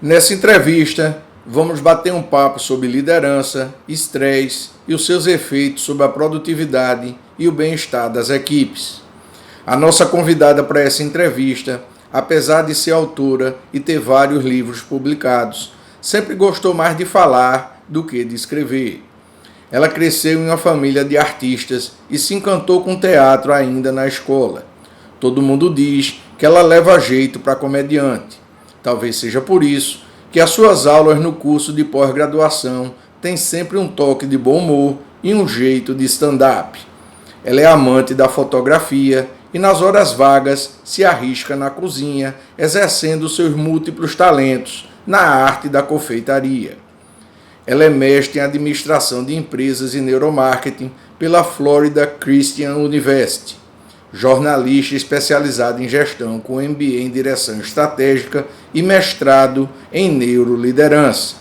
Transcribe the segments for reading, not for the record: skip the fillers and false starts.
Nessa entrevista, vamos bater um papo sobre liderança, estresse e os seus efeitos sobre a produtividade e o bem-estar das equipes. A nossa convidada para essa entrevista, apesar de ser autora e ter vários livros publicados, sempre gostou mais de falar do que de escrever. Ela cresceu em uma família de artistas e se encantou com teatro ainda na escola. Todo mundo diz que ela leva jeito para comediante. Talvez seja por isso que as suas aulas no curso de pós-graduação têm sempre um toque de bom humor e um jeito de stand-up. Ela é amante da fotografia e nas horas vagas se arrisca na cozinha, exercendo seus múltiplos talentos na arte da confeitaria. Ela é mestre em administração de empresas e neuromarketing pela Florida Christian University, jornalista especializado em gestão com MBA em direção estratégica e mestrado em neuroliderança.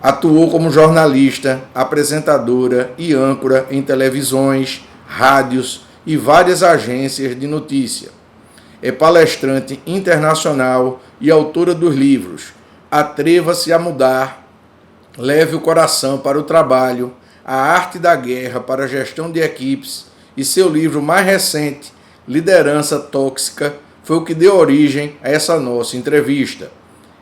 Atuou como jornalista, apresentadora e âncora em televisões, rádios e várias agências de notícia. É palestrante internacional e autora dos livros Atreva-se a Mudar, Leve o Coração para o Trabalho, A Arte da Guerra para a Gestão de Equipes e seu livro mais recente, Liderança Tóxica, foi o que deu origem a essa nossa entrevista.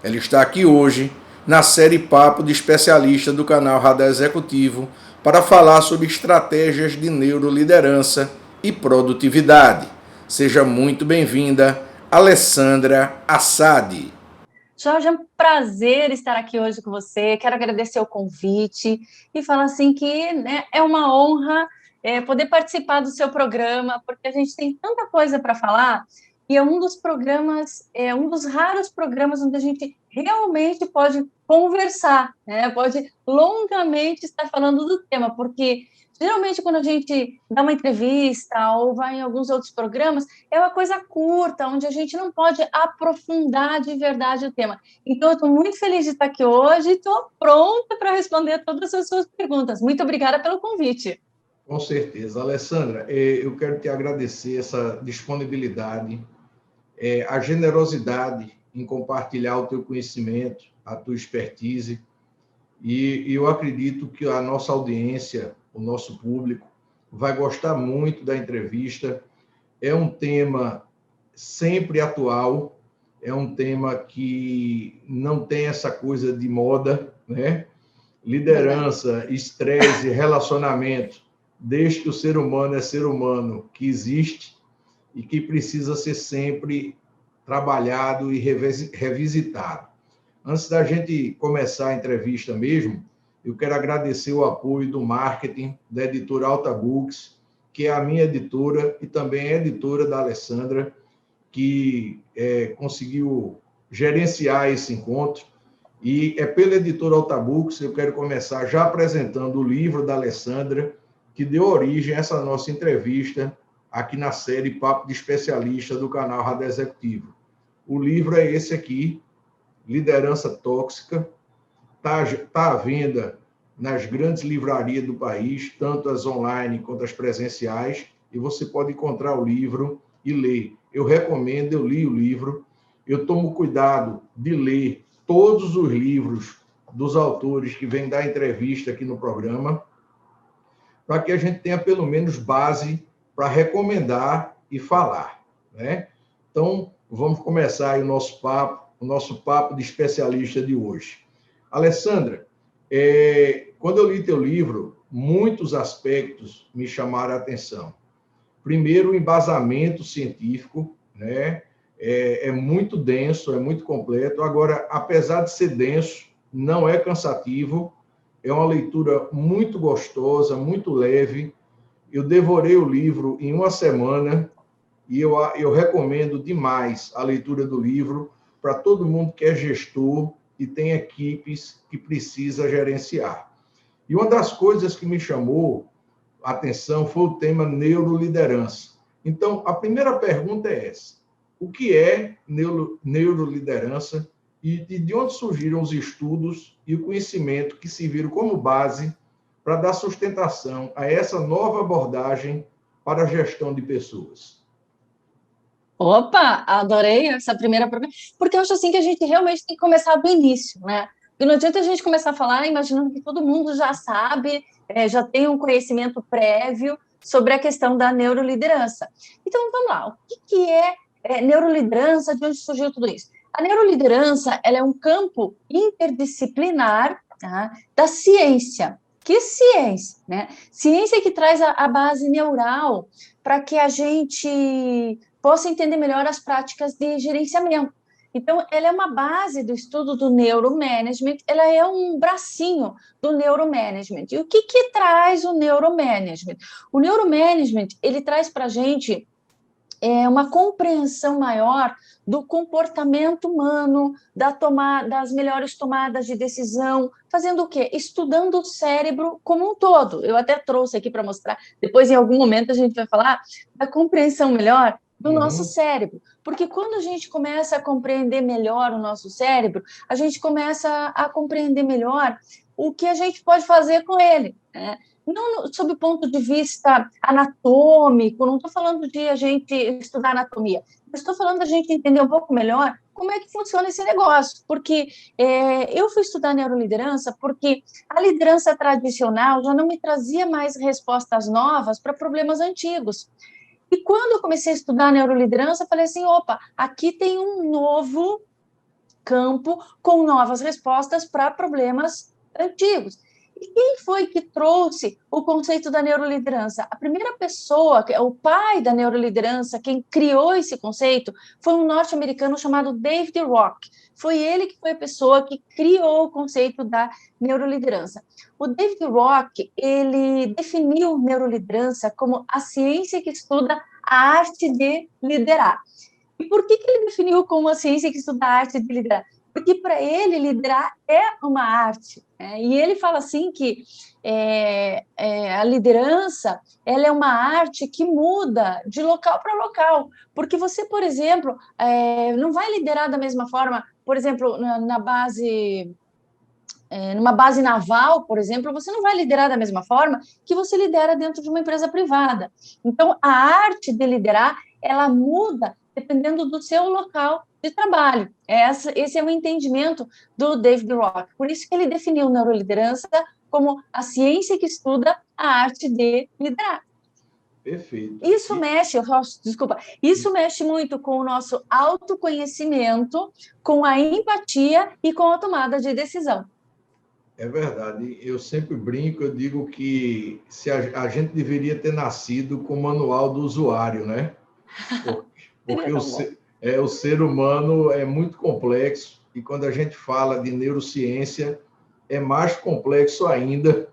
Ela está aqui hoje, na série Papo de Especialista do canal Radar Executivo, para falar sobre estratégias de neuroliderança e produtividade. Seja muito bem-vinda, Alessandra Assadi. Jorge, é um prazer estar aqui hoje com você. Quero agradecer o convite e falar assim que, né, é uma honra poder participar do seu programa, porque a gente tem tanta coisa para falar e é um dos programas, um dos raros programas onde a gente realmente pode conversar, né? Pode longamente estar falando do tema, porque geralmente quando a gente dá uma entrevista ou vai em alguns outros programas, é uma coisa curta, onde a gente não pode aprofundar de verdade o tema. Então, eu estou muito feliz de estar aqui hoje e estou pronta para responder todas as suas perguntas. Muito obrigada pelo convite. Com certeza. Alessandra, eu quero te agradecer essa disponibilidade, a generosidade em compartilhar o teu conhecimento, a tua expertise, e eu acredito que a nossa audiência, o nosso público, vai gostar muito da entrevista. É um tema sempre atual, é um tema que não tem essa coisa de moda, né? Liderança, estresse, relacionamento, desde que o ser humano é ser humano, que existe e que precisa ser sempre trabalhado e revisitado. Antes da gente começar a entrevista mesmo, eu quero agradecer o apoio do marketing da editora Alta Books, que é a minha editora e também é editora da Alessandra, que conseguiu gerenciar esse encontro. E é pela editora Alta Books, eu quero começar já apresentando o livro da Alessandra, que deu origem a essa nossa entrevista aqui na série Papo de Especialista do canal Radar Executivo. O livro é esse aqui, Liderança Tóxica, está à venda nas grandes livrarias do país, tanto as online quanto as presenciais, e você pode encontrar o livro e ler. Eu recomendo, eu li o livro, eu tomo cuidado de ler todos os livros dos autores que vêm dar entrevista aqui no programa, para que a gente tenha pelo menos base para recomendar e falar, né? Então, vamos começar aí o nosso papo de especialista de hoje. Alessandra, quando eu li teu livro, muitos aspectos me chamaram a atenção. Primeiro, o embasamento científico, né? É muito denso, é muito completo. Agora, apesar de ser denso, não é cansativo, é uma leitura muito gostosa, muito leve. Eu devorei o livro em uma semana e eu recomendo demais a leitura do livro para todo mundo que é gestor e tem equipes que precisa gerenciar. E uma das coisas que me chamou a atenção foi o tema neuroliderança. Então, a primeira pergunta é essa: o que é neuroliderança e de onde surgiram os estudos e o conhecimento que serviram como base para dar sustentação a essa nova abordagem para a gestão de pessoas? Opa, adorei essa primeira pergunta, porque eu acho assim que a gente realmente tem que começar do início, né? E não adianta a gente começar a falar imaginando que todo mundo já sabe, já tem um conhecimento prévio sobre a questão da neuroliderança. Então, vamos lá, o que é neuroliderança, de onde surgiu tudo isso? A neuroliderança, ela é um campo interdisciplinar, tá, da ciência. Que ciência, né? Ciência que traz a base neural para que a gente possa entender melhor as práticas de gerenciamento. Então, ela é uma base do estudo do neuromanagement, ela é um bracinho do neuromanagement. E o que traz o neuromanagement? O neuromanagement, ele traz para a gente uma compreensão maior do comportamento humano, das melhores tomadas de decisão, fazendo o quê? Estudando o cérebro como um todo. Eu até trouxe aqui para mostrar, depois em algum momento a gente vai falar da compreensão melhor do nosso cérebro, porque quando a gente começa a compreender melhor o nosso cérebro, a gente começa a compreender melhor o que a gente pode fazer com ele, né? Não sob o ponto de vista anatômico, não estou falando de a gente estudar anatomia, mas estou falando da gente entender um pouco melhor como é que funciona esse negócio, porque eu fui estudar neuroliderança porque a liderança tradicional já não me trazia mais respostas novas para problemas antigos. E quando eu comecei a estudar neuroliderança, eu falei assim, opa, aqui tem um novo campo com novas respostas para problemas antigos. E quem foi que trouxe o conceito da neuroliderança? A primeira pessoa, o pai da neuroliderança, quem criou esse conceito, foi um norte-americano chamado David Rock. Foi ele que foi a pessoa que criou o conceito da neuroliderança. O David Rock, ele definiu neuroliderança como a ciência que estuda a arte de liderar. E por que ele definiu como a ciência que estuda a arte de liderar? Porque para ele liderar é uma arte, né? E ele fala assim que a liderança ela é uma arte que muda de local para local, porque você, por exemplo, não vai liderar da mesma forma, por exemplo, numa base naval, por exemplo, você não vai liderar da mesma forma que você lidera dentro de uma empresa privada. Então, a arte de liderar, ela muda dependendo do seu local de trabalho. Esse é o entendimento do David Rock. Por isso que ele definiu neuroliderança como a ciência que estuda a arte de liderar. Perfeito. Isso mexe muito com o nosso autoconhecimento, com a empatia e com a tomada de decisão. É verdade. Eu sempre brinco, eu digo que a gente deveria ter nascido com o manual do usuário, né? Porque o ser humano é muito complexo e quando a gente fala de neurociência é mais complexo ainda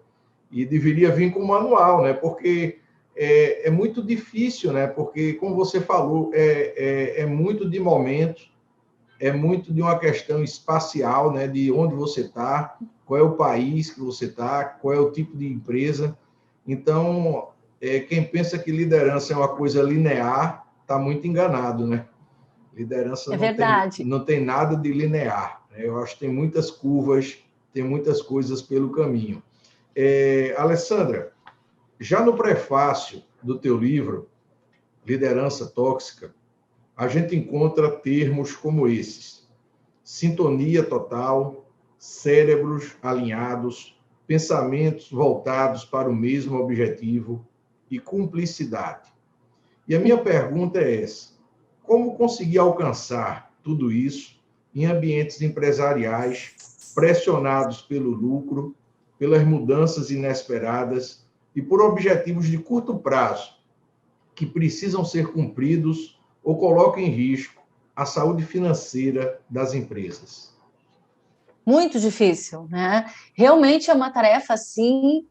e deveria vir com o manual, né? Porque é muito difícil, né? Porque, como você falou, é muito de momento, é muito de uma questão espacial, né? De onde você está, qual é o país que você está, qual é o tipo de empresa. Então, quem pensa que liderança é uma coisa linear está muito enganado, né? Liderança não tem nada de linear, né? Eu acho que tem muitas curvas, tem muitas coisas pelo caminho. Alessandra, já no prefácio do teu livro, Liderança Tóxica, a gente encontra termos como esses: sintonia total, cérebros alinhados, pensamentos voltados para o mesmo objetivo e cumplicidade. E a minha pergunta é essa: como conseguir alcançar tudo isso em ambientes empresariais pressionados pelo lucro, pelas mudanças inesperadas e por objetivos de curto prazo que precisam ser cumpridos ou colocam em risco a saúde financeira das empresas? Muito difícil, né? Realmente é uma tarefa, assim,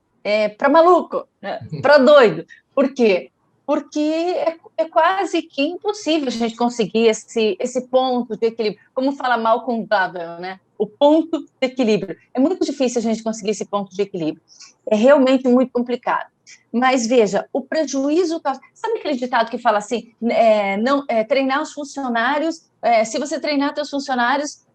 para maluco, né? Para doido. Por quê? Porque é quase que impossível a gente conseguir esse ponto de equilíbrio. Como fala Malcolm Gladwell, né? O ponto de equilíbrio. É muito difícil a gente conseguir esse ponto de equilíbrio. É realmente muito complicado. Mas, veja, o prejuízo... Sabe aquele ditado que fala assim, treinar os funcionários... se você treinar seus funcionários,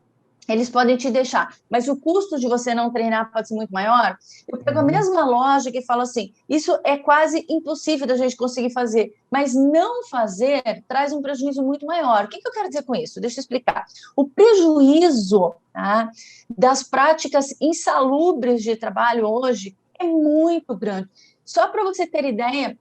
eles podem te deixar, mas o custo de você não treinar pode ser muito maior. Eu pego a mesma lógica e falo assim, isso é quase impossível da gente conseguir fazer, mas não fazer traz um prejuízo muito maior. O que eu quero dizer com isso? Deixa eu explicar. O prejuízo, tá, das práticas insalubres de trabalho hoje é muito grande. Só para você ter ideia,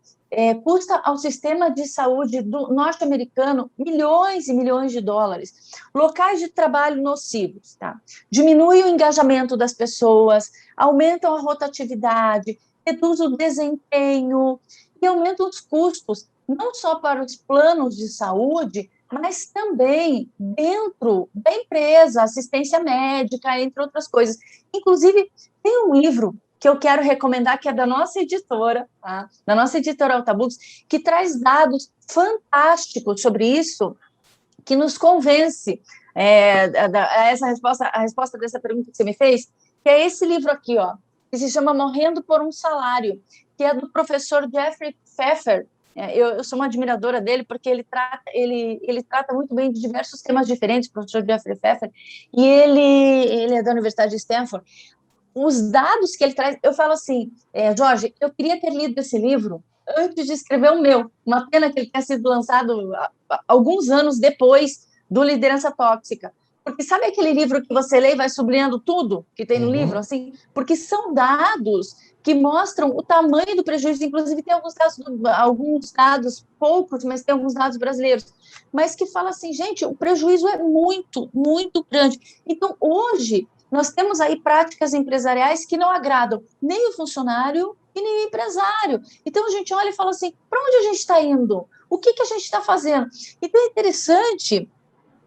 custa ao sistema de saúde norte-americano milhões e milhões de dólares. Locais de trabalho nocivos, tá? Diminui o engajamento das pessoas, aumentam a rotatividade, reduz o desempenho e aumentam os custos, não só para os planos de saúde, mas também dentro da empresa, assistência médica, entre outras coisas. Inclusive, tem um livro que eu quero recomendar, que é da nossa editora, tá? Da nossa editora Altabooks, que traz dados fantásticos sobre isso, que nos convence a resposta dessa pergunta que você me fez, que é esse livro aqui, ó, que se chama Morrendo por um Salário, que é do professor Jeffrey Pfeffer. Eu sou uma admiradora dele, porque ele trata muito bem de diversos temas diferentes, o professor Jeffrey Pfeffer, e ele é da Universidade de Stanford. Os dados que ele traz, eu falo assim, Jorge, eu queria ter lido esse livro antes de escrever o meu. Uma pena que ele tenha sido lançado alguns anos depois do Liderança Tóxica. Porque sabe aquele livro que você lê e vai sublinhando tudo que tem no livro? Assim? Porque são dados que mostram o tamanho do prejuízo. Inclusive, tem alguns dados, poucos, mas tem alguns dados brasileiros, mas que fala assim, gente, o prejuízo é muito, muito grande. Então, hoje, nós temos aí práticas empresariais que não agradam nem o funcionário e nem o empresário. Então, a gente olha e fala assim, para onde a gente está indo? O que a gente está fazendo? Então, é interessante,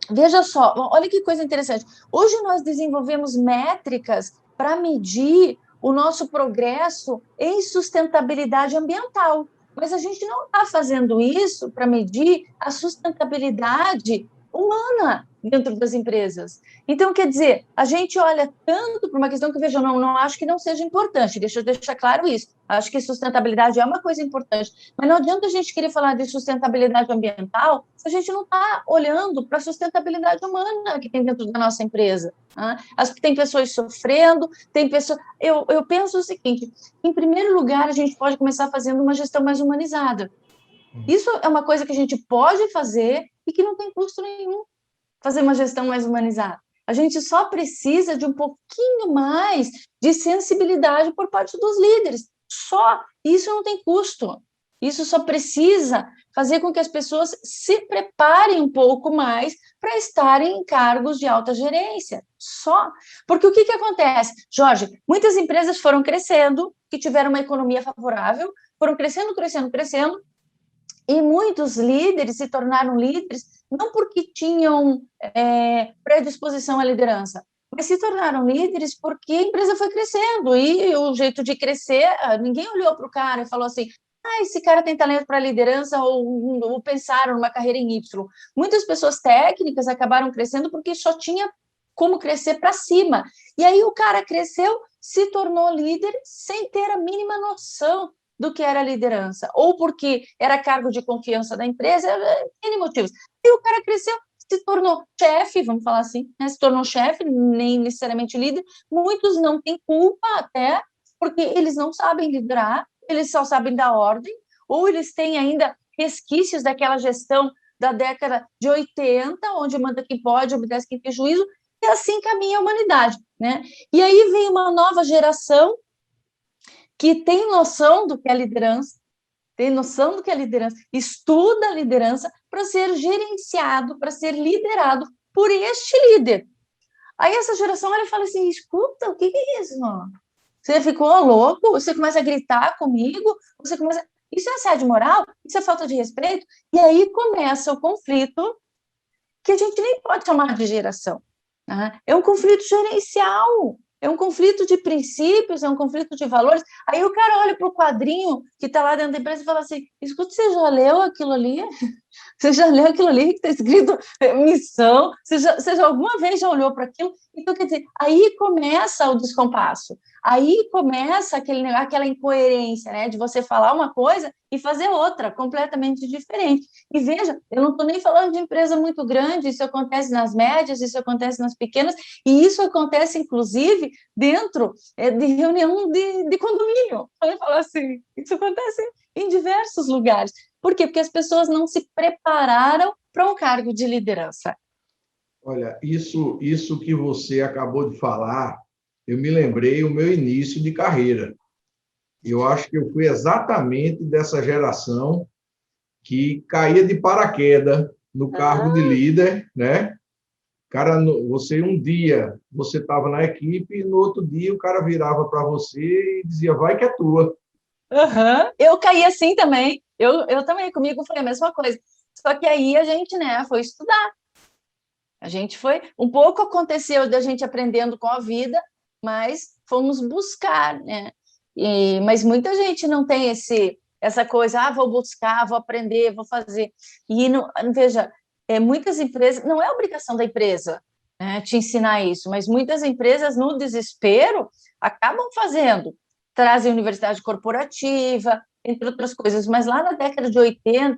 veja só, olha que coisa interessante. Hoje nós desenvolvemos métricas para medir o nosso progresso em sustentabilidade ambiental, mas a gente não está fazendo isso para medir a sustentabilidade humana dentro das empresas. Então, quer dizer, a gente olha tanto para uma questão que, veja, não acho que não seja importante, deixa eu deixar claro isso, acho que sustentabilidade é uma coisa importante, mas não adianta a gente querer falar de sustentabilidade ambiental se a gente não está olhando para a sustentabilidade humana que tem dentro da nossa empresa. Né? Tem pessoas sofrendo, tem pessoas... Eu penso o seguinte, em primeiro lugar, a gente pode começar fazendo uma gestão mais humanizada. Isso é uma coisa que a gente pode fazer e que não tem custo nenhum, fazer uma gestão mais humanizada. A gente só precisa de um pouquinho mais de sensibilidade por parte dos líderes. Só. Isso não tem custo. Isso só precisa fazer com que as pessoas se preparem um pouco mais para estarem em cargos de alta gerência. Só. Porque o que acontece? Jorge, muitas empresas foram crescendo, que tiveram uma economia favorável, foram crescendo, e muitos líderes se tornaram líderes não porque tinham predisposição à liderança, mas se tornaram líderes porque a empresa foi crescendo e o jeito de crescer, ninguém olhou para o cara e falou assim, esse cara tem talento para liderança ou pensaram numa carreira em Y. Muitas pessoas técnicas acabaram crescendo porque só tinha como crescer para cima. E aí o cara cresceu, se tornou líder sem ter a mínima noção do que era liderança, ou porque era cargo de confiança da empresa, N motivos. E o cara cresceu, se tornou chefe, vamos falar assim, né? Se tornou chefe, nem necessariamente líder. Muitos não têm culpa até, porque eles não sabem liderar, eles só sabem dar ordem, ou eles têm ainda resquícios daquela gestão da década de 80, onde manda quem pode, obedece quem tem juízo, e assim caminha a humanidade, né? E aí vem uma nova geração que tem noção do que é liderança, estuda a liderança para ser gerenciado, para ser liderado por este líder. Aí essa geração ela fala assim, escuta, o que é isso? Você ficou louco? Você começa a gritar comigo? Isso é assédio moral? Isso é falta de respeito? E aí começa o conflito que a gente nem pode chamar de geração. Né? É um conflito gerencial. É um conflito de princípios, é um conflito de valores. Aí o cara olha para o quadrinho que está lá dentro da empresa e fala assim, escuta, você já leu aquilo ali? Você já leu aquilo ali que está escrito missão? Você já alguma vez já olhou para aquilo? Então, quer dizer, aí começa o descompasso. Aí começa aquela incoerência, né, de você falar uma coisa e fazer outra, completamente diferente. E veja, eu não estou nem falando de empresa muito grande, isso acontece nas médias, isso acontece nas pequenas, e isso acontece, inclusive, dentro de reunião de condomínio. Eu falo assim, isso acontece em diversos lugares. Por quê? Porque as pessoas não se prepararam para um cargo de liderança. Olha, isso que você acabou de falar, eu me lembrei o meu início de carreira. Eu acho que eu fui exatamente dessa geração que caía de paraquedas no cargo de líder, né? Cara, você um dia você estava na equipe e no outro dia o cara virava para você e dizia, vai que é tua. Uhum. Eu caí assim também. Eu também, comigo foi a mesma coisa. Só que aí a gente, né, foi estudar. A gente foi. Um pouco aconteceu da gente aprendendo com a vida, mas fomos buscar, né? Mas muita gente não tem essa coisa, vou buscar, vou aprender, vou fazer. E veja, muitas empresas, não é obrigação da empresa, né, te ensinar isso, mas muitas empresas, no desespero, acabam fazendo. Trazem universidade corporativa, entre outras coisas. Mas lá na década de 80,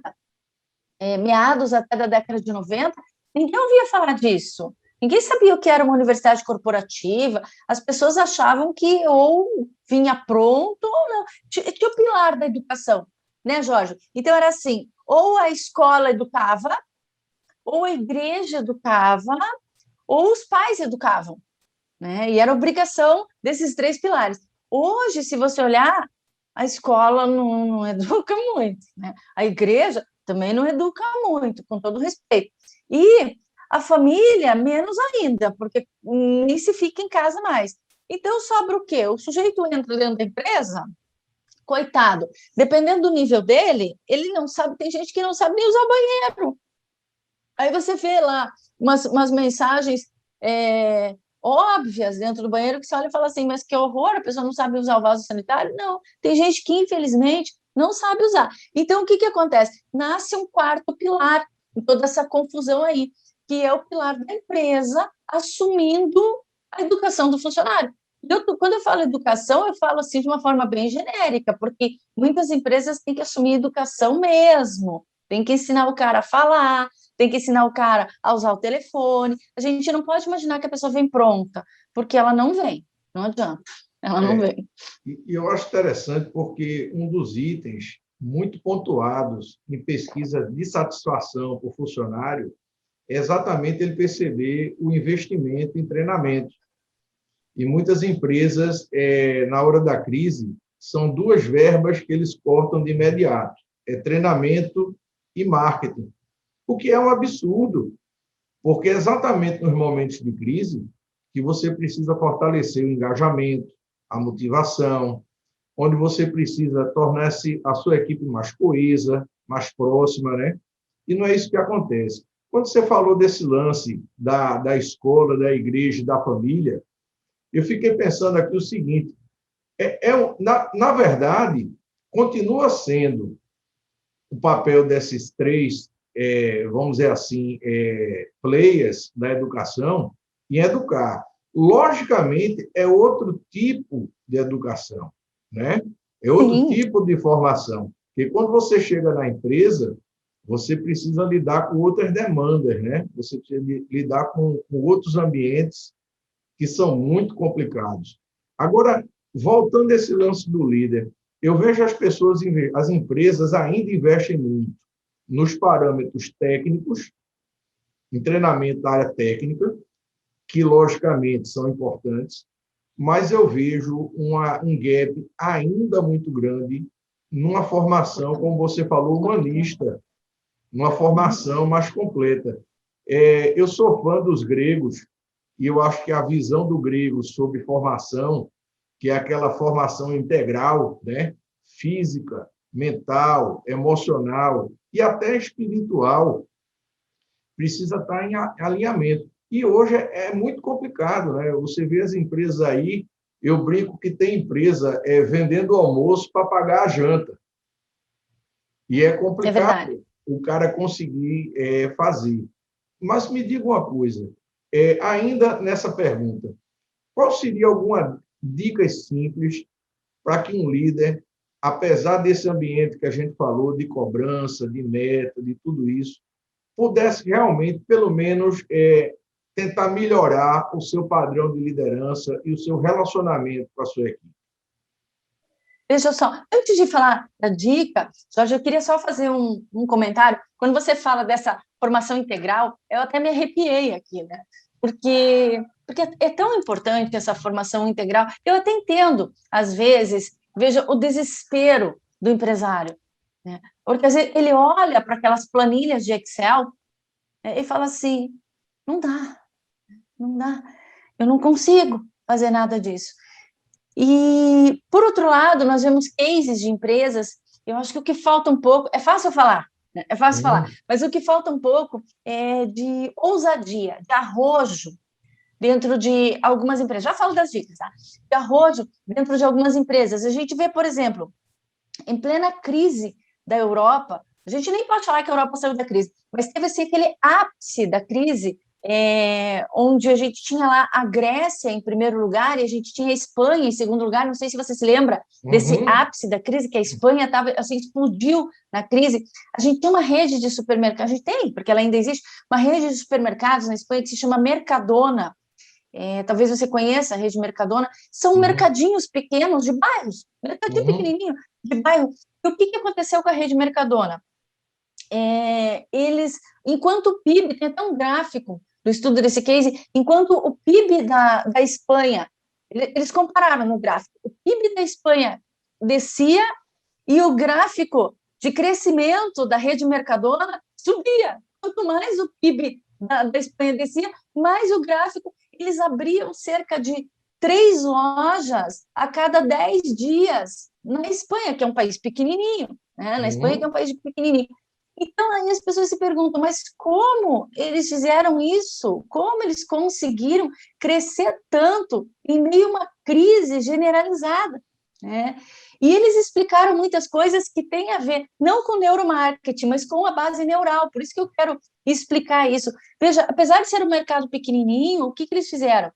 meados até da década de 90, ninguém ouvia falar disso. Ninguém sabia o que era uma universidade corporativa. As pessoas achavam que ou vinha pronto ou não. Tinha o pilar da educação, né, Jorge? Então, era assim, ou a escola educava, ou a igreja educava, ou os pais educavam, né? E era obrigação desses três pilares. Hoje, se você olhar, a escola não educa muito, né? A igreja também não educa muito, com todo respeito. E a família, menos ainda, porque nem se fica em casa mais. Então, sobra o quê? O sujeito entra dentro da empresa, coitado, dependendo do nível dele, ele não sabe, tem gente que não sabe nem usar o banheiro. Aí você vê lá umas mensagens óbvias dentro do banheiro que você olha e fala assim, mas que horror, a pessoa não sabe usar o vaso sanitário? Não, tem gente que, infelizmente, não sabe usar. Então, o que acontece? Nasce um quarto pilar em toda essa confusão aí, que é o pilar da empresa assumindo a educação do funcionário. Quando eu falo educação, eu falo assim de uma forma bem genérica, porque muitas empresas têm que assumir educação mesmo, tem que ensinar o cara a falar, tem que ensinar o cara a usar o telefone. A gente não pode imaginar que a pessoa vem pronta, porque ela não vem, não adianta, ela não vem. E eu acho interessante porque um dos itens muito pontuados em pesquisa de satisfação por funcionário é exatamente ele perceber o investimento em treinamento. E muitas empresas, na hora da crise, são duas verbas que eles cortam de imediato: é treinamento e marketing. O que é um absurdo, porque é exatamente nos momentos de crise que você precisa fortalecer o engajamento, a motivação, onde você precisa tornar a sua equipe mais coesa, mais próxima, né? E não é isso que acontece. Quando você falou desse lance da escola, da igreja, da família, eu fiquei pensando aqui o seguinte, na verdade, continua sendo o papel desses três, vamos dizer assim, players da educação em educar. Logicamente, é outro tipo de educação, né? É outro Sim. tipo de formação. Porque quando você chega na empresa, você precisa lidar com outras demandas, né? Você precisa lidar com outros ambientes que são muito complicados. Agora, voltando a esse lance do líder, eu vejo as empresas ainda investem muito nos parâmetros técnicos, em treinamento da área técnica, que logicamente são importantes, mas eu vejo um gap ainda muito grande numa formação, como você falou, humanista, numa formação mais completa. Eu sou fã dos gregos, e eu acho que a visão do grego sobre formação, que é aquela formação integral, né? Física, mental, emocional e até espiritual, precisa estar em alinhamento. E hoje é muito complicado, né? Você vê as empresas aí, eu brinco que tem empresa vendendo almoço para pagar a janta. E é complicado o cara conseguir fazer. Mas me diga uma coisa, ainda nessa pergunta, qual seria dicas simples para que um líder, apesar desse ambiente que a gente falou, de cobrança, de meta, de tudo isso, pudesse realmente, pelo menos, tentar melhorar o seu padrão de liderança e o seu relacionamento com a sua equipe. Veja só, antes de falar da dica, Jorge, eu queria só fazer um comentário. Quando você fala dessa formação integral, eu até me arrepiei aqui, né? Porque é tão importante essa formação integral. Eu até entendo, às vezes, veja o desespero do empresário, né? Porque às vezes ele olha para aquelas planilhas de Excel, né, e fala assim, não dá, eu não consigo fazer nada disso. E, por outro lado, nós vemos cases de empresas, eu acho que o que falta um pouco, é fácil falar, né? É fácil falar, mas o que falta um pouco é de ousadia, de arrojo dentro de algumas empresas. Já falo das dicas, tá? De arrojo dentro de algumas empresas. A gente vê, por exemplo, em plena crise da Europa, a gente nem pode falar que a Europa saiu da crise, mas teve assim, aquele ápice da crise, onde a gente tinha lá a Grécia em primeiro lugar e a gente tinha a Espanha em segundo lugar. Não sei se você se lembra desse ápice da crise, que a Espanha estava assim, explodiu na crise. A gente tem uma rede de supermercados, a gente tem, porque ela ainda existe, uma rede de supermercados na Espanha que se chama Mercadona. Talvez você conheça a rede Mercadona, são mercadinhos pequenos de bairros, mercadinho pequenininho de bairro. E o que aconteceu com a rede Mercadona? Eles, enquanto o PIB, tem até um gráfico do estudo desse case, enquanto o PIB da Espanha, eles compararam no gráfico, o PIB da Espanha descia e o gráfico de crescimento da rede Mercadona subia. Quanto mais o PIB da Espanha descia, mais o gráfico. Eles abriam cerca de 3 lojas a cada 10 dias na Espanha, que é um país pequenininho, né? Na Espanha, que é um país pequenininho. Então, aí as pessoas se perguntam, mas como eles fizeram isso? Como eles conseguiram crescer tanto em meio a uma crise generalizada, né? E eles explicaram muitas coisas que têm a ver, não com neuromarketing, mas com a base neural. Por isso que eu quero explicar isso. Veja, apesar de ser um mercado pequenininho, o que eles fizeram?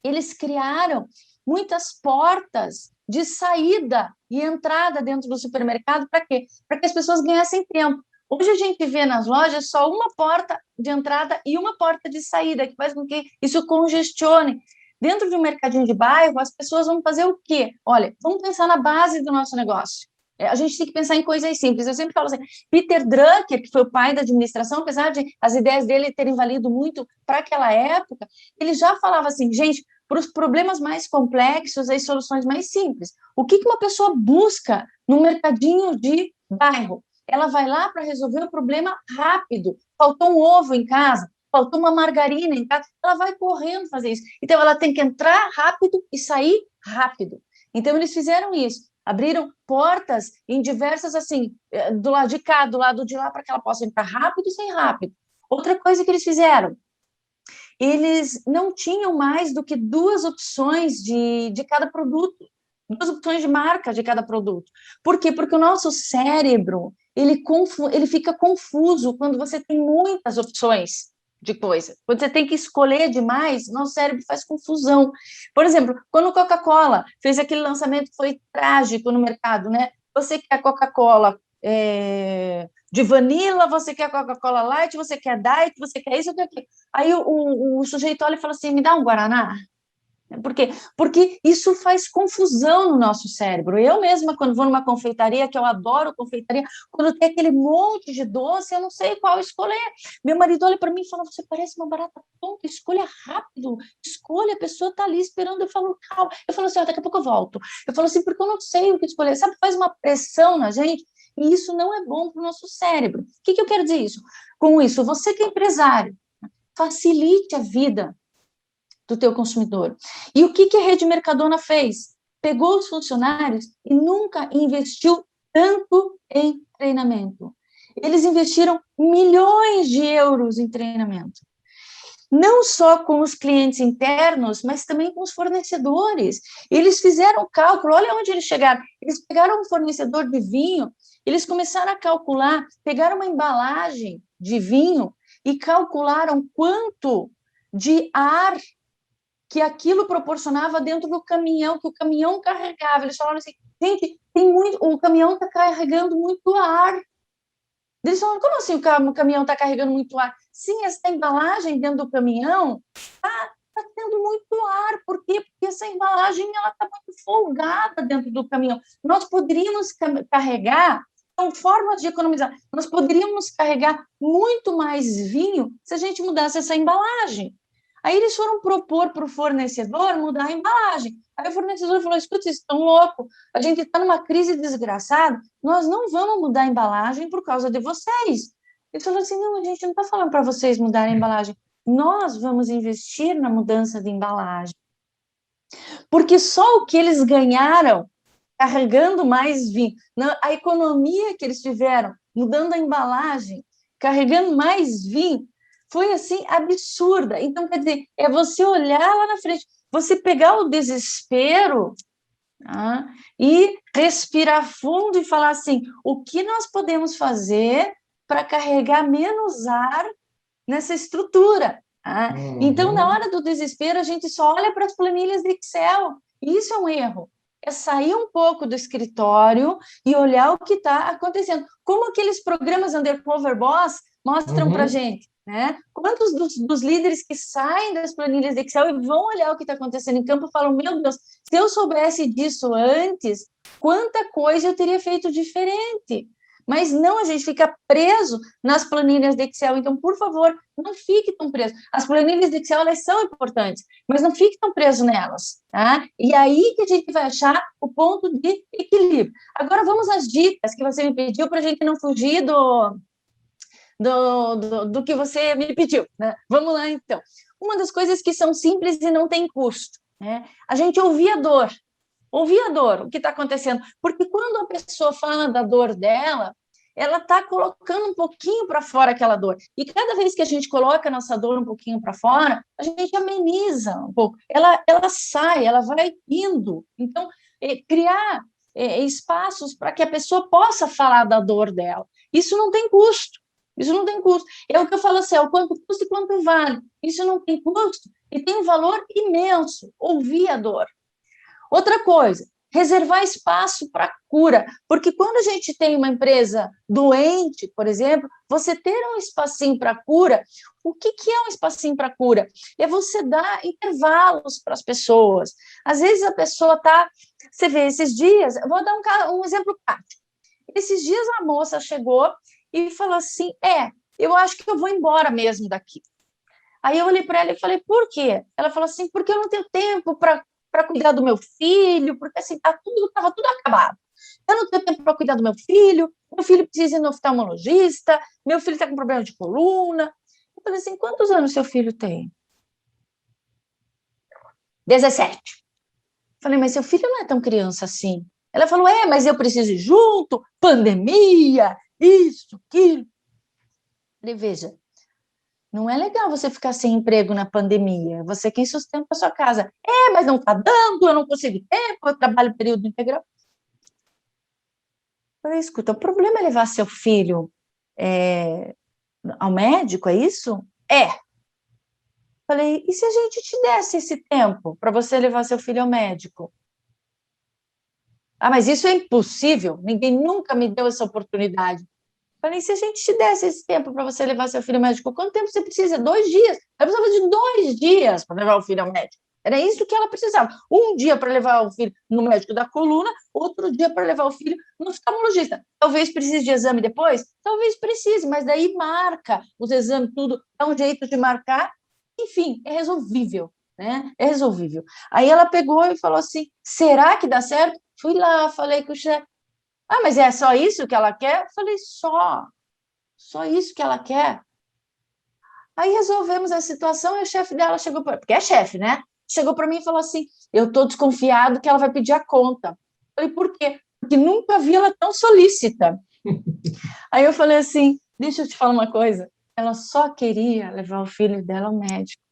Eles criaram muitas portas de saída e entrada dentro do supermercado. Para quê? Para que as pessoas ganhassem tempo. Hoje a gente vê nas lojas só uma porta de entrada e uma porta de saída, que faz com que isso congestione. Dentro de um mercadinho de bairro, as pessoas vão fazer o quê? Olha, vamos pensar na base do nosso negócio. A gente tem que pensar em coisas simples. Eu sempre falo assim, Peter Drucker, que foi o pai da administração, apesar de as ideias dele terem valido muito para aquela época, ele já falava assim, gente, para os problemas mais complexos, as soluções mais simples. O que uma pessoa busca no mercadinho de bairro? Ela vai lá para resolver o problema rápido. Faltou um ovo em casa, faltou uma margarina em casa, ela vai correndo fazer isso. Então, ela tem que entrar rápido e sair rápido. Então, eles fizeram isso. Abriram portas em diversas, assim, do lado de cá, do lado de lá, para que ela possa entrar rápido e sair rápido. Outra coisa que eles fizeram, eles não tinham mais do que 2 opções de cada produto, 2 opções de marca de cada produto. Por quê? Porque o nosso cérebro, ele fica confuso quando você tem muitas opções de coisa. Quando você tem que escolher demais, nosso cérebro faz confusão. Por exemplo, quando a Coca-Cola fez aquele lançamento que foi trágico no mercado, né? Você quer a Coca-Cola de vanilla, você quer Coca-Cola Light, você quer Diet, você quer isso, quer aquilo. Aí o sujeito olha e fala assim, me dá um Guaraná? Por quê? Porque isso faz confusão no nosso cérebro. Eu mesma, quando vou numa confeitaria, que eu adoro confeitaria, quando tem aquele monte de doce, eu não sei qual escolher. Meu marido olha para mim e fala, você parece uma barata tonta, escolha rápido, escolha, a pessoa está ali esperando. Eu falo, calma. Eu falo assim, daqui a pouco eu volto. Eu falo assim, porque eu não sei o que escolher. Sabe, faz uma pressão na gente, e isso não é bom para o nosso cérebro. O que eu quero dizer isso? Com isso, você que é empresário, facilite a vida do teu consumidor. E o que a rede Mercadona fez? Pegou os funcionários e nunca investiu tanto em treinamento. Eles investiram milhões de euros em treinamento. Não só com os clientes internos, mas também com os fornecedores. Eles fizeram cálculo, olha onde eles chegaram. Eles pegaram um fornecedor de vinho, eles começaram a calcular, pegaram uma embalagem de vinho e calcularam quanto de ar que aquilo proporcionava dentro do caminhão, que o caminhão carregava. Eles falaram assim, gente, o caminhão está carregando muito ar. Eles falaram, como assim o caminhão está carregando muito ar? Sim, essa embalagem dentro do caminhão está tendo muito ar. Por quê? Porque essa embalagem está muito folgada dentro do caminhão. Nós poderíamos carregar, são formas de economizar, nós poderíamos carregar muito mais vinho se a gente mudasse essa embalagem. Aí eles foram propor para o fornecedor mudar a embalagem. Aí o fornecedor falou, escuta, vocês estão loucos, a gente está numa crise desgraçada, nós não vamos mudar a embalagem por causa de vocês. Ele falou assim, não, a gente não está falando para vocês mudarem a embalagem, nós vamos investir na mudança de embalagem. Porque só o que eles ganharam carregando mais vinho, a economia que eles tiveram mudando a embalagem, carregando mais vinho, foi assim absurda. Então, quer dizer, é você olhar lá na frente, você pegar o desespero, tá? E respirar fundo e falar assim, o que nós podemos fazer para carregar menos ar nessa estrutura? Tá? Então, na hora do desespero, a gente só olha para as planilhas de Excel. E isso é um erro. É sair um pouco do escritório e olhar o que está acontecendo. Como aqueles programas Undercover Boss mostram para a gente, né? Quantos dos líderes que saem das planilhas de Excel e vão olhar o que está acontecendo em campo falam, meu Deus, se eu soubesse disso antes, quanta coisa eu teria feito diferente. Mas não, a gente fica preso nas planilhas de Excel. Então, por favor, não fique tão preso. As planilhas de Excel, elas são importantes, mas não fique tão preso nelas, tá? E aí que a gente vai achar o ponto de equilíbrio. Agora, vamos às dicas que você me pediu para a gente não fugir do que você me pediu, né? Vamos lá, então. Uma das coisas que são simples e não tem custo, né? A gente ouvir a dor, o que está acontecendo. Porque quando a pessoa fala da dor dela, ela está colocando um pouquinho para fora aquela dor. E cada vez que a gente coloca a nossa dor um pouquinho para fora, a gente ameniza um pouco. Ela sai, ela vai indo. Então, criar espaços para que a pessoa possa falar da dor dela. Isso não tem custo. Isso não tem custo. É o que eu falo assim, o quanto custa e quanto vale. Isso não tem custo e tem um valor imenso. Ouvir a dor. Outra coisa, reservar espaço para cura, porque quando a gente tem uma empresa doente, por exemplo, você ter um espacinho para cura, o que é um espacinho para cura? É você dar intervalos para as pessoas. Às vezes a pessoa está, você vê, esses dias, eu vou dar um exemplo prático. Esses dias a moça chegou e falou assim, eu acho que eu vou embora mesmo daqui. Aí eu olhei para ela e falei, por quê? Ela falou assim, porque eu não tenho tempo para cuidar do meu filho, porque assim, estava tudo acabado. Eu não tenho tempo para cuidar do meu filho precisa ir no oftalmologista, meu filho está com problema de coluna. Eu falei assim, quantos anos seu filho tem? 17. Falei, mas seu filho não é tão criança assim. Ela falou, mas eu preciso ir junto, pandemia, isso, aquilo. Falei, veja, não é legal você ficar sem emprego na pandemia. Você quem sustenta a sua casa. Mas não está dando, eu não consigo tempo, eu trabalho período integral. Falei, escuta, o problema é levar seu filho ao médico, é isso? Falei, e se a gente te desse esse tempo para você levar seu filho ao médico? Mas isso é impossível, ninguém nunca me deu essa oportunidade. Falei, se a gente te desse esse tempo para você levar seu filho ao médico, quanto tempo você precisa? 2 dias. Ela precisava de 2 dias para levar o filho ao médico. Era isso que ela precisava. Um dia para levar o filho no médico da coluna, outro dia para levar o filho no oftalmologista. Talvez precise de exame depois? Talvez precise, mas daí marca os exames, tudo, dá um jeito de marcar. Enfim, é resolvível, né? É resolvível. Aí ela pegou e falou assim, será que dá certo? Fui lá, falei com o chefe. Mas é só isso que ela quer? Eu falei, só isso que ela quer. Aí resolvemos a situação e o chefe dela chegou para... Porque é chefe, né? Chegou para mim e falou assim, eu estou desconfiado que ela vai pedir a conta. Eu falei, por quê? Porque nunca vi ela tão solícita. Aí eu falei assim, deixa eu te falar uma coisa, ela só queria levar o filho dela ao médico.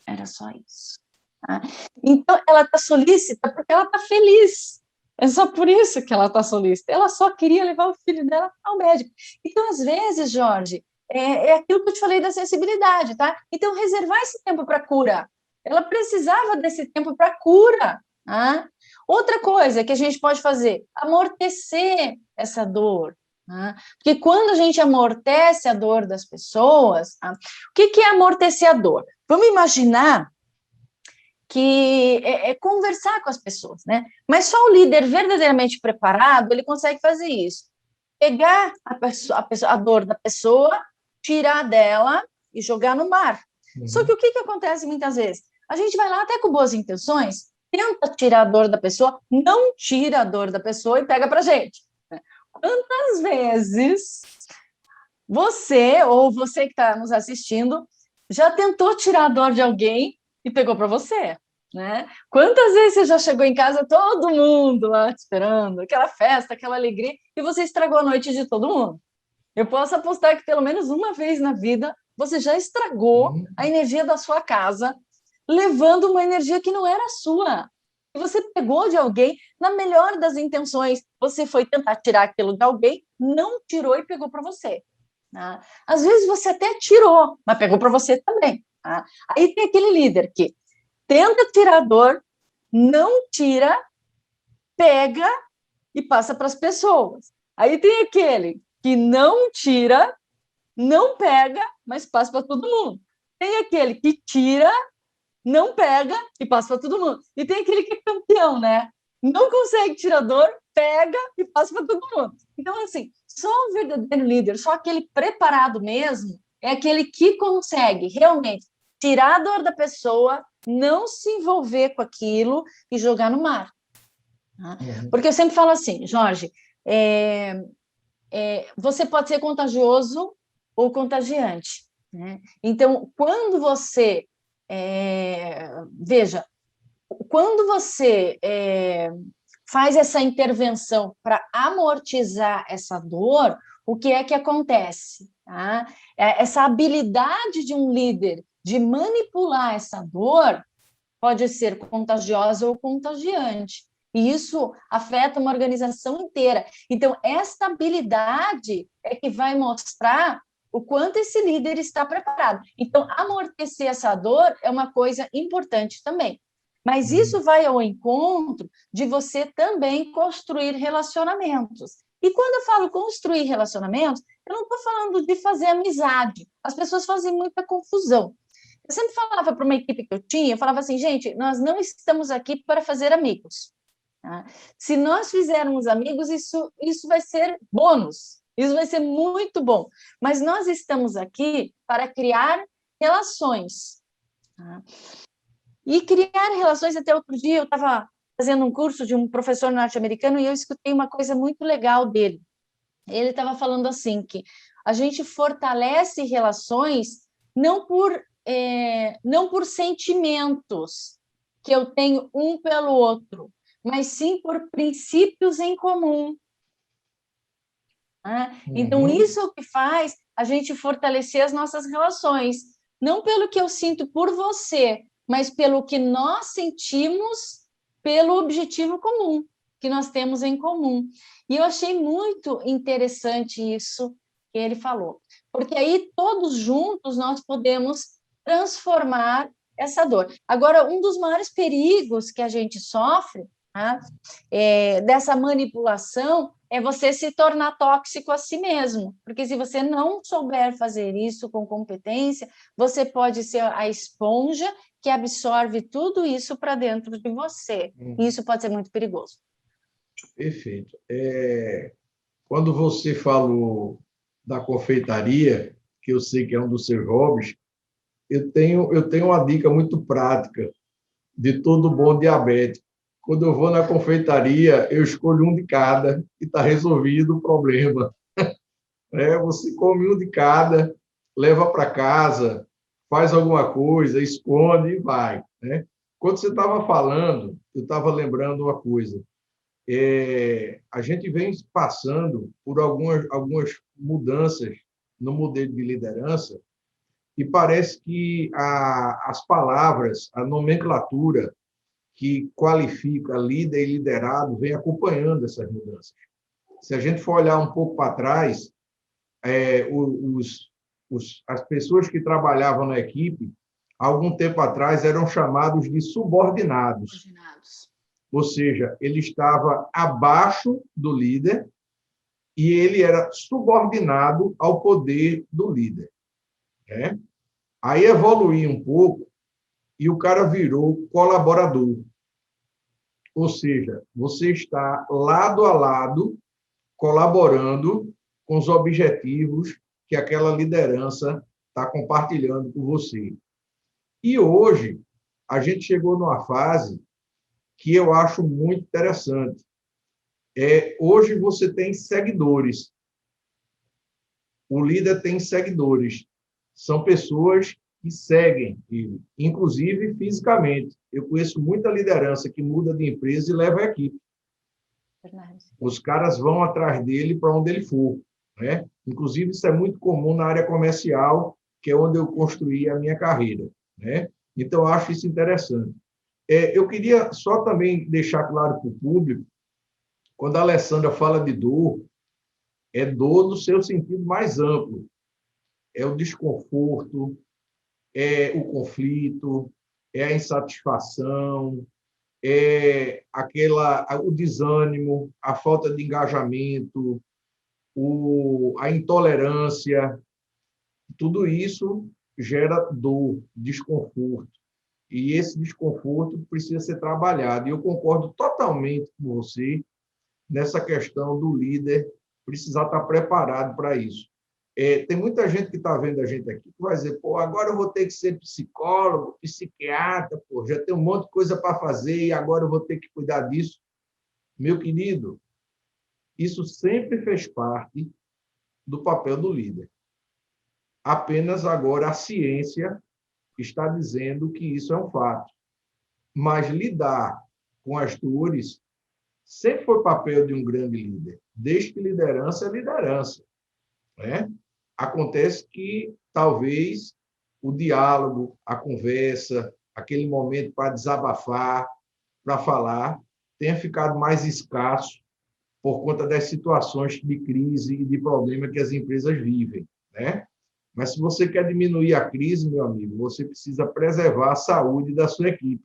Era só isso. Tá? Então, ela está solícita porque ela está feliz. É só por isso que ela está solícita. Ela só queria levar o filho dela ao médico. Então, às vezes, Jorge, é aquilo que eu te falei da sensibilidade, tá? Então, reservar esse tempo para cura. ela precisava desse tempo para cura. Tá? Outra coisa que a gente pode fazer, amortecer essa dor. Tá? Porque quando a gente amortece a dor das pessoas, tá? O que é amortecer a dor? Vamos imaginar que é conversar com as pessoas, né? Mas só o líder verdadeiramente preparado, ele consegue fazer isso. Pegar a dor da pessoa, tirar dela e jogar no mar. Só que o que acontece muitas vezes? A gente vai lá até com boas intenções, tenta tirar a dor da pessoa, não tira a dor da pessoa e pega para a gente. Quantas vezes você, ou você que está nos assistindo, já tentou tirar a dor de alguém e pegou para você? Né? Quantas vezes você já chegou em casa, todo mundo lá te esperando, aquela festa, aquela alegria, e você estragou a noite de todo mundo? Eu posso apostar que pelo menos uma vez na vida você já estragou a energia da sua casa, levando uma energia que não era sua. E você pegou de alguém, na melhor das intenções, você foi tentar tirar aquilo de alguém, não tirou e pegou para você. Tá? Às vezes você até tirou, mas pegou para você também. Tá? Aí tem aquele líder que tenta tirar a dor, não tira, pega e passa para as pessoas. Aí tem aquele que não tira, não pega, mas passa para todo mundo. Tem aquele que tira, não pega e passa para todo mundo. E tem aquele que é campeão, né? Não consegue tirar dor, pega e passa para todo mundo. Então, assim, só o verdadeiro líder, só aquele preparado mesmo, é aquele que consegue realmente tirar a dor da pessoa, não se envolver com aquilo e jogar no mar. Porque eu sempre falo assim, Jorge, você pode ser contagioso ou contagiante. Né? Então, quando você... veja, quando você faz essa intervenção para amortizar essa dor, o que é que acontece? Tá? Essa habilidade de um líder de manipular essa dor pode ser contagiosa ou contagiante. E isso afeta uma organização inteira. Então, esta habilidade é que vai mostrar o quanto esse líder está preparado. Então, amortecer essa dor é uma coisa importante também. Mas isso vai ao encontro de você também construir relacionamentos. E quando eu falo construir relacionamentos, eu não estou falando de fazer amizade. As pessoas fazem muita confusão. Eu sempre falava para uma equipe que eu tinha, eu falava assim, gente, nós não estamos aqui para fazer amigos. Tá? Se nós fizermos amigos, isso vai ser bônus, isso vai ser muito bom. Mas nós estamos aqui para criar relações. Tá? E criar relações, até outro dia eu estava fazendo um curso de um professor norte-americano e eu escutei uma coisa muito legal dele. Ele estava falando assim, que a gente fortalece relações não por sentimentos que eu tenho um pelo outro, mas sim por princípios em comum. Então, isso é o que faz a gente fortalecer as nossas relações, não pelo que eu sinto por você, mas pelo que nós sentimos pelo objetivo comum, que nós temos em comum. E eu achei muito interessante isso que ele falou, porque aí todos juntos nós podemos transformar essa dor. Agora, um dos maiores perigos que a gente sofre, tá, dessa manipulação é você se tornar tóxico a si mesmo, porque se você não souber fazer isso com competência, você pode ser a esponja que absorve tudo isso para dentro de você. E isso pode ser muito perigoso. Perfeito. Quando você falou da confeitaria, que eu sei que é um dos seus hobbies, eu tenho uma dica muito prática de todo bom diabético. Quando eu vou na confeitaria, eu escolho um de cada e está resolvido o problema. Você come um de cada, leva para casa, faz alguma coisa, esconde e vai. Né? Quando você estava falando, eu estava lembrando uma coisa. A gente vem passando por algumas mudanças no modelo de liderança e parece que as palavras, a nomenclatura que qualifica líder e liderado vem acompanhando essas mudanças. Se a gente for olhar um pouco para trás, as pessoas que trabalhavam na equipe há algum tempo atrás, eram chamados de subordinados. Ou seja, ele estava abaixo do líder e ele era subordinado ao poder do líder. Né? Aí evoluiu um pouco e o cara virou colaborador. Ou seja, você está lado a lado, colaborando com os objetivos que aquela liderança está compartilhando com você. E hoje, a gente chegou numa fase que eu acho muito interessante. Hoje você tem seguidores. O líder tem seguidores. São pessoas que seguem ele, inclusive fisicamente. Eu conheço muita liderança que muda de empresa e leva a equipe. Verdade. Os caras vão atrás dele para onde ele for. Né? Inclusive, isso é muito comum na área comercial, que é onde eu construí a minha carreira. Né? Então, eu acho isso interessante. Eu queria só também deixar claro para o público, quando a Alessandra fala de dor, é dor no seu sentido mais amplo. É o desconforto, é o conflito, é a insatisfação, é o desânimo, a falta de engajamento, a intolerância. Tudo isso gera dor, desconforto. E esse desconforto precisa ser trabalhado. E eu concordo totalmente com você nessa questão do líder precisar estar preparado para isso. Tem muita gente que está vendo a gente aqui que vai dizer, pô, agora eu vou ter que ser psicólogo, psiquiatra, pô, já tem um monte de coisa para fazer e agora eu vou ter que cuidar disso. Meu querido, isso sempre fez parte do papel do líder. Apenas agora a ciência está dizendo que isso é um fato. Mas lidar com as dores sempre foi papel de um grande líder, desde que liderança é liderança. Né? Acontece que, talvez, o diálogo, a conversa, aquele momento para desabafar, para falar, tenha ficado mais escasso por conta das situações de crise e de problema que as empresas vivem. Né? Mas, se você quer diminuir a crise, meu amigo, você precisa preservar a saúde da sua equipe.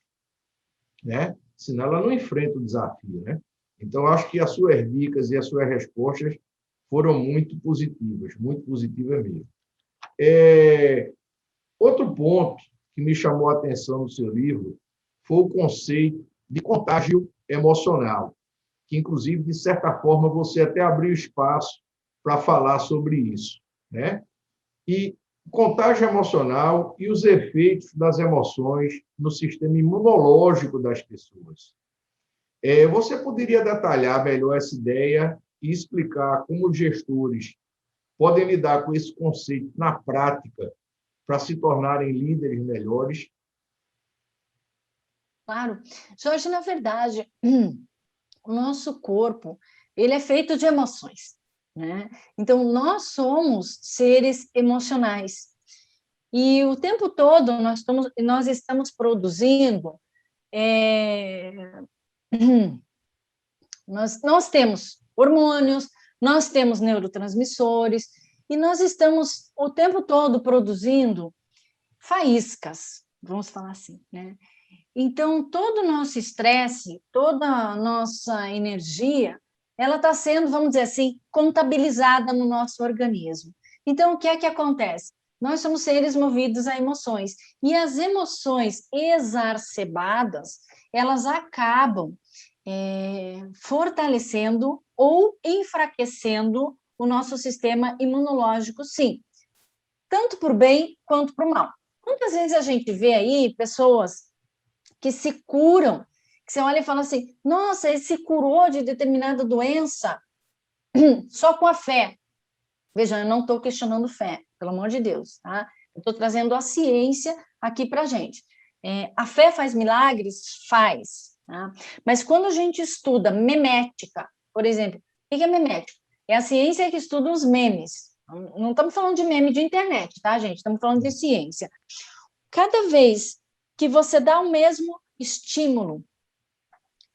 Né? Senão ela não enfrenta o desafio. Né? Então, acho que as suas dicas e as suas respostas foram muito positivas mesmo. Outro ponto que me chamou a atenção no seu livro foi o conceito de contágio emocional, que, inclusive, de certa forma, você até abriu espaço para falar sobre isso. Né? E contágio emocional e os efeitos das emoções no sistema imunológico das pessoas. Você poderia detalhar melhor essa ideia e explicar como os gestores podem lidar com esse conceito na prática para se tornarem líderes melhores? Claro. Jorge, na verdade, o nosso corpo ele é feito de emoções. Né? Então, nós somos seres emocionais. E o tempo todo nós estamos produzindo... Nós temos hormônios, nós temos neurotransmissores, e nós estamos o tempo todo produzindo faíscas, vamos falar assim, né? Então, todo o nosso estresse, toda a nossa energia, ela está sendo, vamos dizer assim, contabilizada no nosso organismo. Então, o que é que acontece? Nós somos seres movidos a emoções, e as emoções exacerbadas, elas acabam fortalecendo ou enfraquecendo o nosso sistema imunológico, sim, tanto para o bem quanto para o mal. Quantas vezes a gente vê aí pessoas que se curam, que você olha e fala assim, nossa, ele se curou de determinada doença só com a fé. Veja, eu não estou questionando fé, pelo amor de Deus, tá? Eu estou trazendo a ciência aqui para a gente. A fé faz milagres? Faz. Tá? Mas quando a gente estuda memética, por exemplo, o que é memética? É a ciência que estuda os memes. Não estamos falando de meme de internet, tá, gente? Estamos falando de ciência. Cada vez que você dá o mesmo estímulo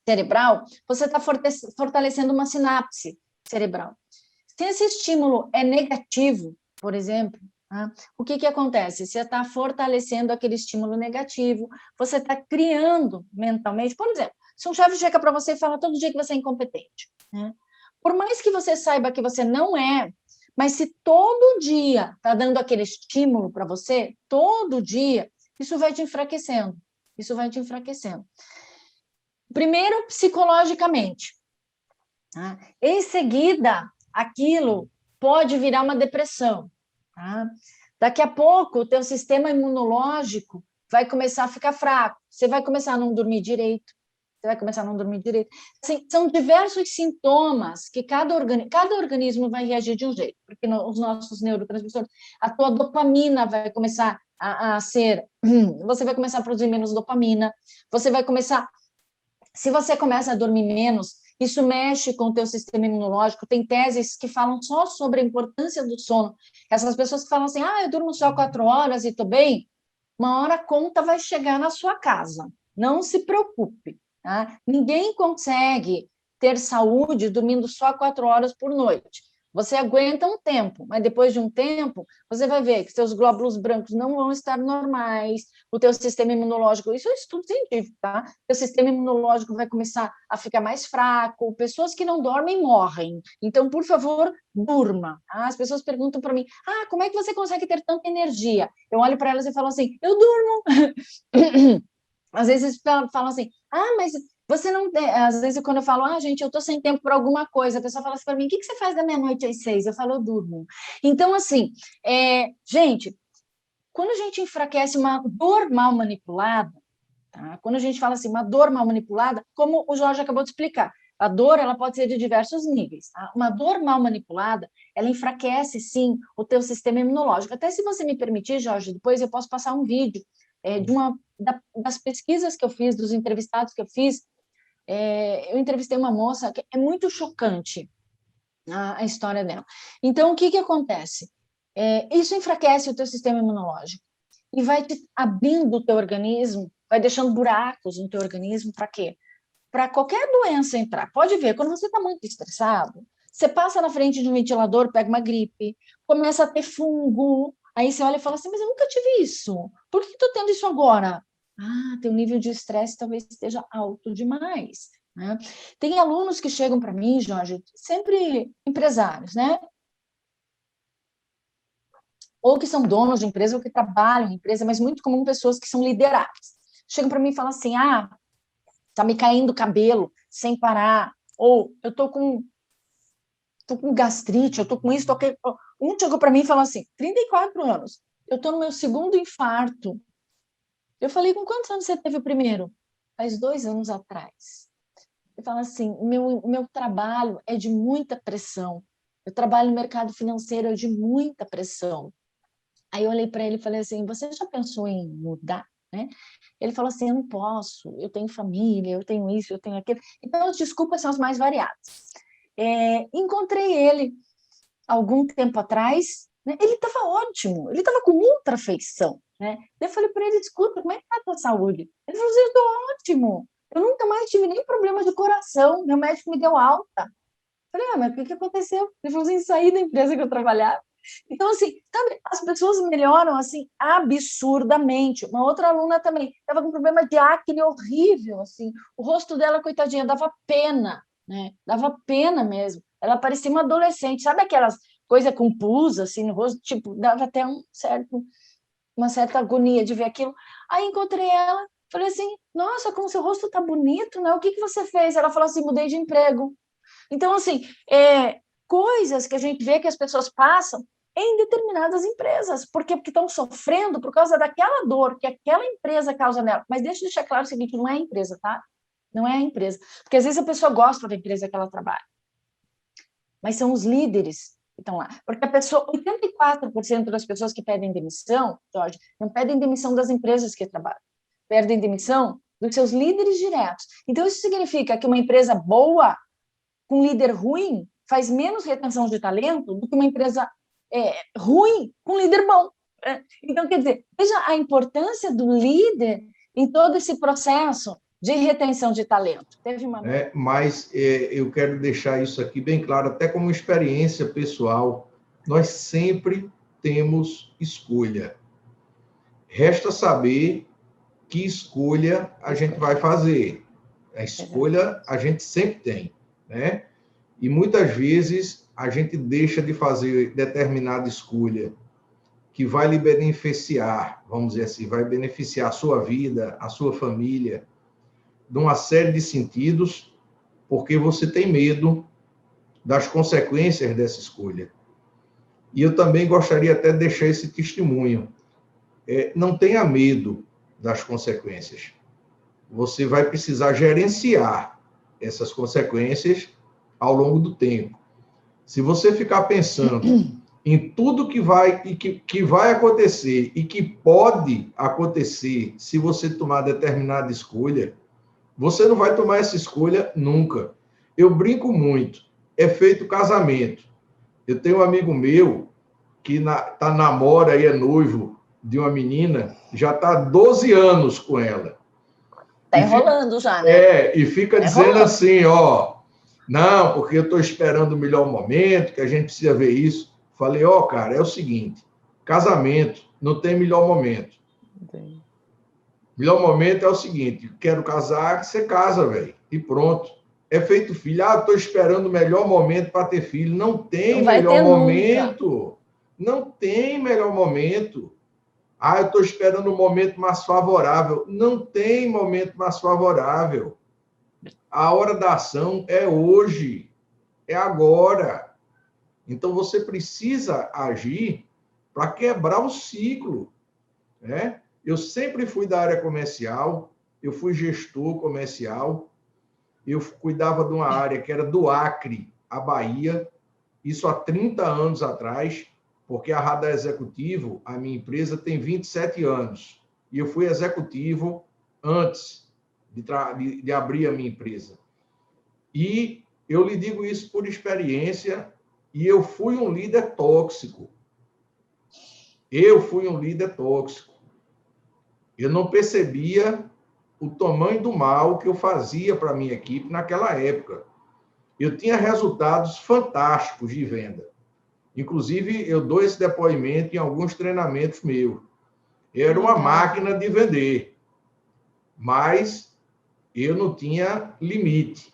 cerebral, você está fortalecendo uma sinapse cerebral. Se esse estímulo é negativo, por exemplo, Tá? O que acontece? Você está fortalecendo aquele estímulo negativo, você está criando mentalmente, por exemplo, se um chefe chega para você e fala todo dia que você é incompetente, né? Por mais que você saiba que você não é, mas se todo dia está dando aquele estímulo para você, todo dia, isso vai te enfraquecendo. Isso vai te enfraquecendo. Primeiro, psicologicamente. Tá? Em seguida, aquilo pode virar uma depressão. Tá? Daqui a pouco, o teu sistema imunológico vai começar a ficar fraco. Você vai começar a não dormir direito. Assim, são diversos sintomas que cada organismo vai reagir de um jeito, porque os nossos neurotransmissores, a tua dopamina vai começar a ser, você vai começar a produzir menos dopamina, se você começa a dormir menos, isso mexe com o teu sistema imunológico. Tem teses que falam só sobre a importância do sono. Essas pessoas que falam assim, eu durmo só 4 horas e estou bem, uma hora a conta vai chegar na sua casa. Não se preocupe. Tá? Ninguém consegue ter saúde dormindo só 4 horas por noite. Você aguenta um tempo, mas depois de um tempo, você vai ver que seus glóbulos brancos não vão estar normais, o teu sistema imunológico, isso é estudo científico, tá? O teu sistema imunológico vai começar a ficar mais fraco, pessoas que não dormem morrem. Então, por favor, durma. Tá? As pessoas perguntam para mim, como é que você consegue ter tanta energia? Eu olho para elas e falo assim, eu durmo. Às vezes falam assim, mas você não tem... Às vezes, quando eu falo, gente, eu estou sem tempo para alguma coisa, a pessoa fala assim para mim, o que você faz da meia-noite às 6? Eu falo, eu durmo. Então, assim, gente, quando a gente enfraquece uma dor mal manipulada, tá? Quando a gente fala assim, uma dor mal manipulada, como o Jorge acabou de explicar, a dor ela pode ser de diversos níveis. Tá? Uma dor mal manipulada, ela enfraquece, sim, o teu sistema imunológico. Até se você me permitir, Jorge, depois eu posso passar um vídeo das pesquisas que eu fiz, dos entrevistados que eu fiz. Eu entrevistei uma moça que é muito chocante a história dela. Então, o que acontece? Isso enfraquece o teu sistema imunológico e vai te abrindo o teu organismo, vai deixando buracos no teu organismo, para quê? Para qualquer doença entrar. Pode ver, quando você está muito estressado, você passa na frente de um ventilador, pega uma gripe, começa a ter fungo, aí você olha e fala assim, mas eu nunca tive isso, por que estou tendo isso agora? Teu nível de estresse talvez esteja alto demais. Né? Tem alunos que chegam para mim, Jorge, sempre empresários, né? Ou que são donos de empresa, ou que trabalham em empresa, mas muito comum pessoas que são lideradas. Chegam para mim e falam assim, tá me caindo o cabelo sem parar, ou eu tô com gastrite, eu tô com isso, tô aqui. Um chegou para mim e falou assim, 34 anos, eu tô no meu segundo infarto. Eu falei, com quantos anos você teve o primeiro? Faz 2 anos atrás. Ele fala assim, meu trabalho é de muita pressão, eu trabalho no mercado financeiro, é de muita pressão. Aí eu olhei para ele e falei assim, você já pensou em mudar? Né? Ele falou assim, eu não posso, eu tenho família, eu tenho isso, eu tenho aquilo. Então, as desculpas são as mais variadas. Encontrei ele algum tempo atrás, né? Ele estava ótimo, ele estava com muita afeição. Né? Eu falei para ele, escuta, como é que está a tua saúde? Ele falou assim, eu estou ótimo, eu nunca mais tive nem problema de coração, meu médico me deu alta. Eu falei, mas o que aconteceu? Ele falou assim, saí da empresa que eu trabalhava. Então, assim, sabe, as pessoas melhoram, assim, absurdamente. Uma outra aluna também estava com um problema de acne horrível, assim. O rosto dela, coitadinha, dava pena, né? Dava pena mesmo. Ela parecia uma adolescente. Sabe aquelas coisas com pus, assim, no rosto? Tipo, dava até uma certa agonia de ver aquilo. Aí encontrei ela, falei assim, nossa, como seu rosto tá bonito, né? O que você fez? Ela falou assim, mudei de emprego. Então, assim, coisas que a gente vê que as pessoas passam em determinadas empresas, porque estão sofrendo por causa daquela dor que aquela empresa causa nela. Mas deixa eu deixar claro o seguinte, não é a empresa, tá? Não é a empresa. Porque às vezes a pessoa gosta da empresa que ela trabalha. Mas são os líderes que estão lá. Porque 84% das pessoas que pedem demissão, Jorge, não pedem demissão das empresas que trabalham. Pedem demissão dos seus líderes diretos. Então, isso significa que uma empresa boa com líder ruim faz menos retenção de talento do que uma empresa ruim com líder bom. Então, quer dizer, veja a importância do líder em todo esse processo de retenção de talento. Teve uma... Mas eu quero deixar isso aqui bem claro, até como experiência pessoal, nós sempre temos escolha. Resta saber que escolha a gente vai fazer. A escolha a gente sempre tem, né? E muitas vezes a gente deixa de fazer determinada escolha que vai lhe beneficiar, vamos dizer assim, vai beneficiar a sua vida, a sua família, de uma série de sentidos, porque você tem medo das consequências dessa escolha. E eu também gostaria até de deixar esse testemunho. Não tenha medo das consequências. Você vai precisar gerenciar essas consequências ao longo do tempo. Se você ficar pensando em tudo que vai acontecer e que pode acontecer se você tomar determinada escolha, você não vai tomar essa escolha nunca. Eu brinco muito. É feito casamento. Eu tenho um amigo meu que namora e é noivo de uma menina, já está há 12 anos com ela. Está enrolando já, né? E fica dizendo assim, não, porque eu estou esperando o melhor momento, que a gente precisa ver isso. Falei, cara, é o seguinte, casamento não tem melhor momento. Entendi. Melhor momento é o seguinte, quero casar, você casa, velho, e pronto. É feito filho, estou esperando o melhor momento para ter filho. Não tem melhor momento. Nunca. Não tem melhor momento. Eu estou esperando um momento mais favorável. Não tem momento mais favorável. A hora da ação é hoje, é agora. Então, você precisa agir para quebrar o ciclo, né? Eu sempre fui da área comercial, eu fui gestor comercial, eu cuidava de uma área que era do Acre à Bahia, isso há 30 anos atrás, porque a Radar Executivo, a minha empresa, tem 27 anos. E eu fui executivo antes de abrir a minha empresa. E eu lhe digo isso por experiência, e eu fui um líder tóxico. Eu não percebia o tamanho do mal que eu fazia para a minha equipe naquela época. Eu tinha resultados fantásticos de venda. Inclusive, eu dou esse depoimento em alguns treinamentos meus. Eu era uma máquina de vender, mas eu não tinha limite.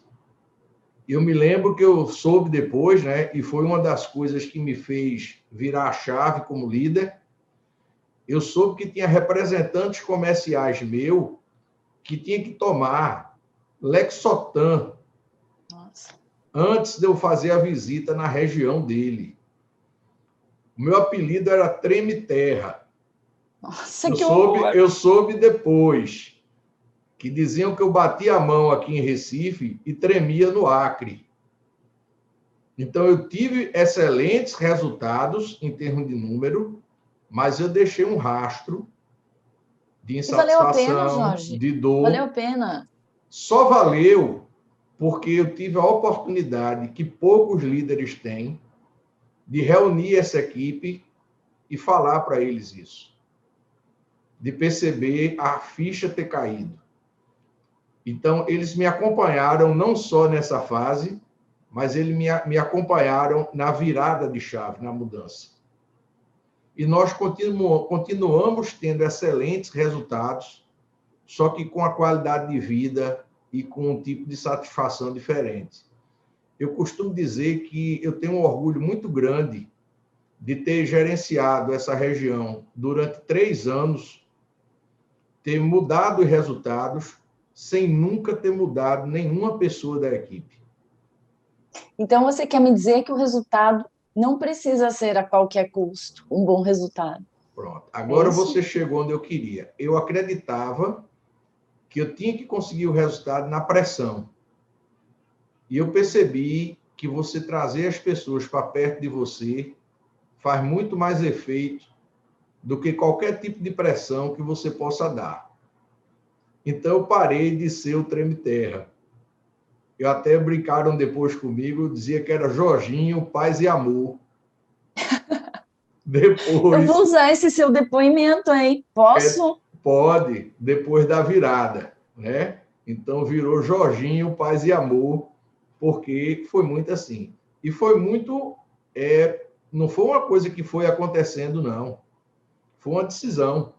Eu me lembro que eu soube depois, né, e foi uma das coisas que me fez virar a chave como líder, eu soube que tinha representantes comerciais meus que tinha que tomar Lexotan antes de eu fazer a visita na região dele. O meu apelido era Treme Terra. Nossa, que horror! Eu soube depois que diziam que eu batia a mão aqui em Recife e tremia no Acre. Então, eu tive excelentes resultados em termos de número, mas eu deixei um rastro de insatisfação, valeu a pena, Jorge. de dor. Valeu a pena. Só valeu porque eu tive a oportunidade que poucos líderes têm de reunir essa equipe e falar para eles isso. De perceber a ficha ter caído. Então, eles me acompanharam não só nessa fase, mas eles me acompanharam na virada de chave, na mudança. E nós continuamos tendo excelentes resultados, só que com a qualidade de vida e com um tipo de satisfação diferente. Eu costumo dizer que eu tenho um orgulho muito grande de ter gerenciado essa região durante 3 anos, ter mudado os resultados, sem nunca ter mudado nenhuma pessoa da equipe. Então, você quer me dizer que o resultado não precisa ser a qualquer custo um bom resultado? Pronto. Agora você chegou onde eu queria. Eu acreditava que eu tinha que conseguir o resultado na pressão. E eu percebi que você trazer as pessoas para perto de você faz muito mais efeito do que qualquer tipo de pressão que você possa dar. Então, eu parei de ser o treme-terra. Eu até brincaram depois comigo, dizia que era Jorginho, paz e amor. Depois... Eu vou usar esse seu depoimento aí, posso? Pode, depois da virada, né? Então, virou Jorginho, paz e amor, porque foi muito assim. E foi muito Não foi uma coisa que foi acontecendo, não. Foi uma decisão.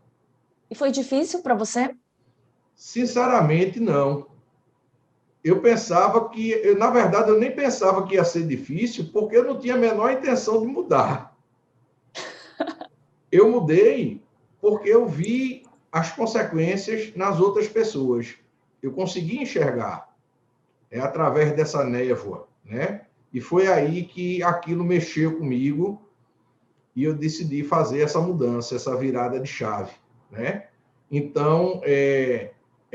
E foi difícil para você? Sinceramente, não. Eu pensava na verdade, eu nem pensava que ia ser difícil, porque eu não tinha a menor intenção de mudar. Eu mudei porque eu vi as consequências nas outras pessoas. Eu consegui enxergar, através dessa névoa, né? E foi aí que aquilo mexeu comigo e eu decidi fazer essa mudança, essa virada de chave, né? Então, é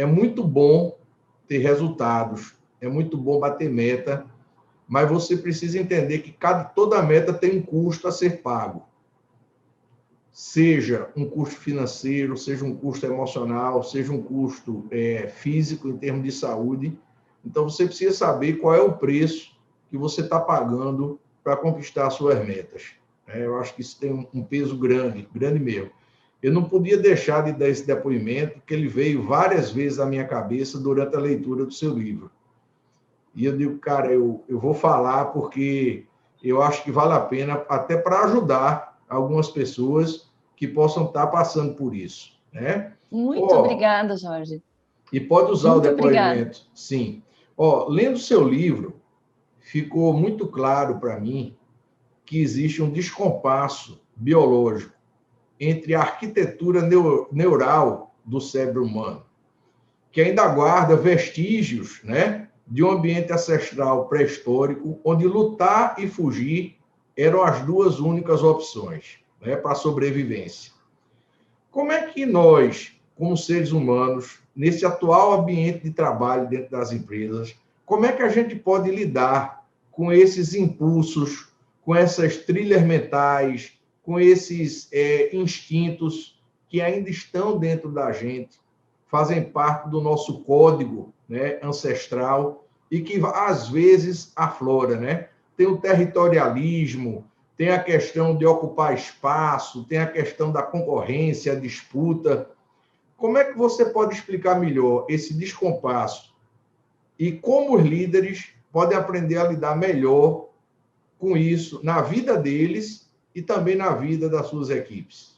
muito bom ter resultados, é muito bom bater meta, mas você precisa entender que toda meta tem um custo a ser pago. Seja um custo financeiro, seja um custo emocional, seja um custo físico em termos de saúde. Então, você precisa saber qual é o preço que você está pagando para conquistar as suas metas. Eu acho que isso tem um peso grande, grande mesmo. Eu não podia deixar de dar esse depoimento, porque ele veio várias vezes à minha cabeça durante a leitura do seu livro. E eu digo, cara, eu vou falar porque eu acho que vale a pena, até para ajudar algumas pessoas que possam estar passando por isso, né? Muito obrigada, Jorge. E pode usar muito o depoimento, obrigada. Sim. Lendo seu livro, ficou muito claro para mim que existe um descompasso biológico entre a arquitetura neural do cérebro humano, que ainda guarda vestígios, né, de um ambiente ancestral pré-histórico, onde lutar e fugir eram as duas únicas opções, né, para a sobrevivência. Como é que nós, como seres humanos, nesse atual ambiente de trabalho dentro das empresas, como é que a gente pode lidar com esses impulsos, com essas trilhas mentais, com esses instintos que ainda estão dentro da gente, fazem parte do nosso código, né, ancestral, e que às vezes aflora, né? Tem o territorialismo, tem a questão de ocupar espaço, tem a questão da concorrência, a disputa. Como é que você pode explicar melhor esse descompasso e como os líderes podem aprender a lidar melhor com isso na vida deles e também na vida das suas equipes?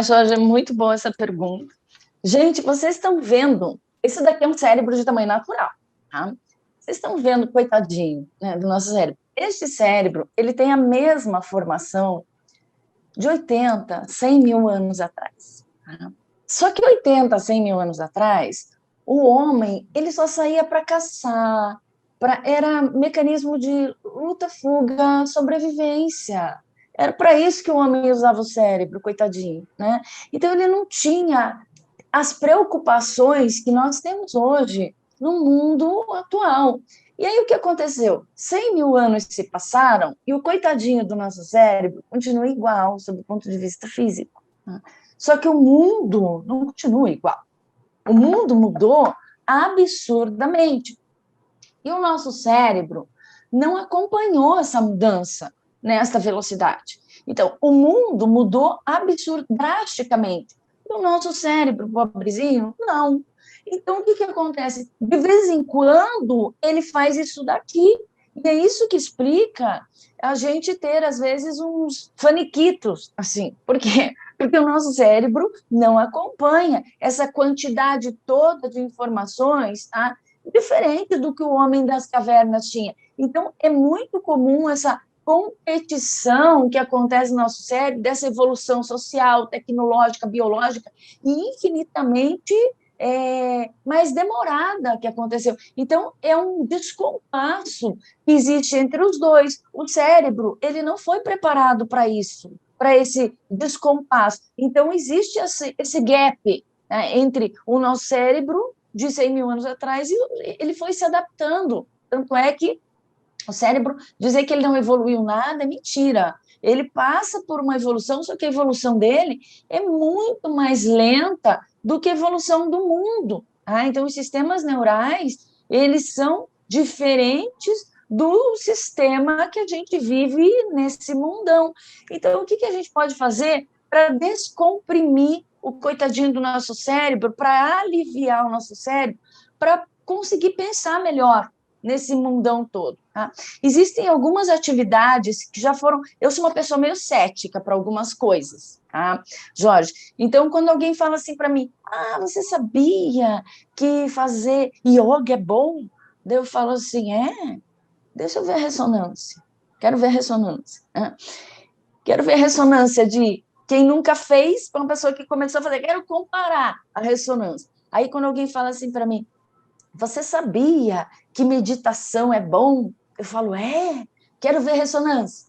Jorge, é muito boa essa pergunta. Gente, vocês estão vendo, esse daqui é um cérebro de tamanho natural, tá? Vocês estão vendo, coitadinho, né, do nosso cérebro. Este cérebro, ele tem a mesma formação de 80, 100 mil anos atrás. Tá? Só que 80, 100 mil anos atrás, o homem, ele só saía para caçar, era mecanismo de luta, fuga, sobrevivência. Era para isso que o homem usava o cérebro, coitadinho, né? Então, ele não tinha as preocupações que nós temos hoje no mundo atual. E aí o que aconteceu? 100 mil anos se passaram e o coitadinho do nosso cérebro continua igual, sob o ponto de vista físico. Né? Só que o mundo não continua igual. O mundo mudou absurdamente. E o nosso cérebro não acompanhou essa mudança nessa velocidade. Então, o mundo mudou drasticamente. E o nosso cérebro, pobrezinho, não. Então, o que acontece? De vez em quando, ele faz isso daqui. E é isso que explica a gente ter, às vezes, uns faniquitos, assim. Por quê? Porque o nosso cérebro não acompanha essa quantidade toda de informações, tá? Diferente do que o homem das cavernas tinha. Então, é muito comum essa competição que acontece no nosso cérebro, dessa evolução social, tecnológica, biológica, e infinitamente mais demorada que aconteceu. Então, é um descompasso que existe entre os dois. O cérebro, ele não foi preparado para isso, para esse descompasso. Então, existe esse gap, né, entre o nosso cérebro de 100 mil anos atrás e ele foi se adaptando. Tanto é que o cérebro, dizer que ele não evoluiu nada é mentira. Ele passa por uma evolução, só que a evolução dele é muito mais lenta do que a evolução do mundo. Tá? Então, os sistemas neurais, eles são diferentes do sistema que a gente vive nesse mundão. Então, o que a gente pode fazer para descomprimir o coitadinho do nosso cérebro, para aliviar o nosso cérebro, para conseguir pensar melhor? nesse mundão todo, tá? Existem algumas atividades que já foram... Eu sou uma pessoa meio cética para algumas coisas, tá, Jorge? Então, quando alguém fala assim para mim, você sabia que fazer yoga é bom? Daí eu falo assim, deixa eu ver a ressonância. Quero ver a ressonância. Quero ver a ressonância de quem nunca fez para uma pessoa que começou a fazer. Quero comparar a ressonância. Aí, quando alguém fala assim para mim, você sabia que meditação é bom? Eu falo, quero ver ressonância.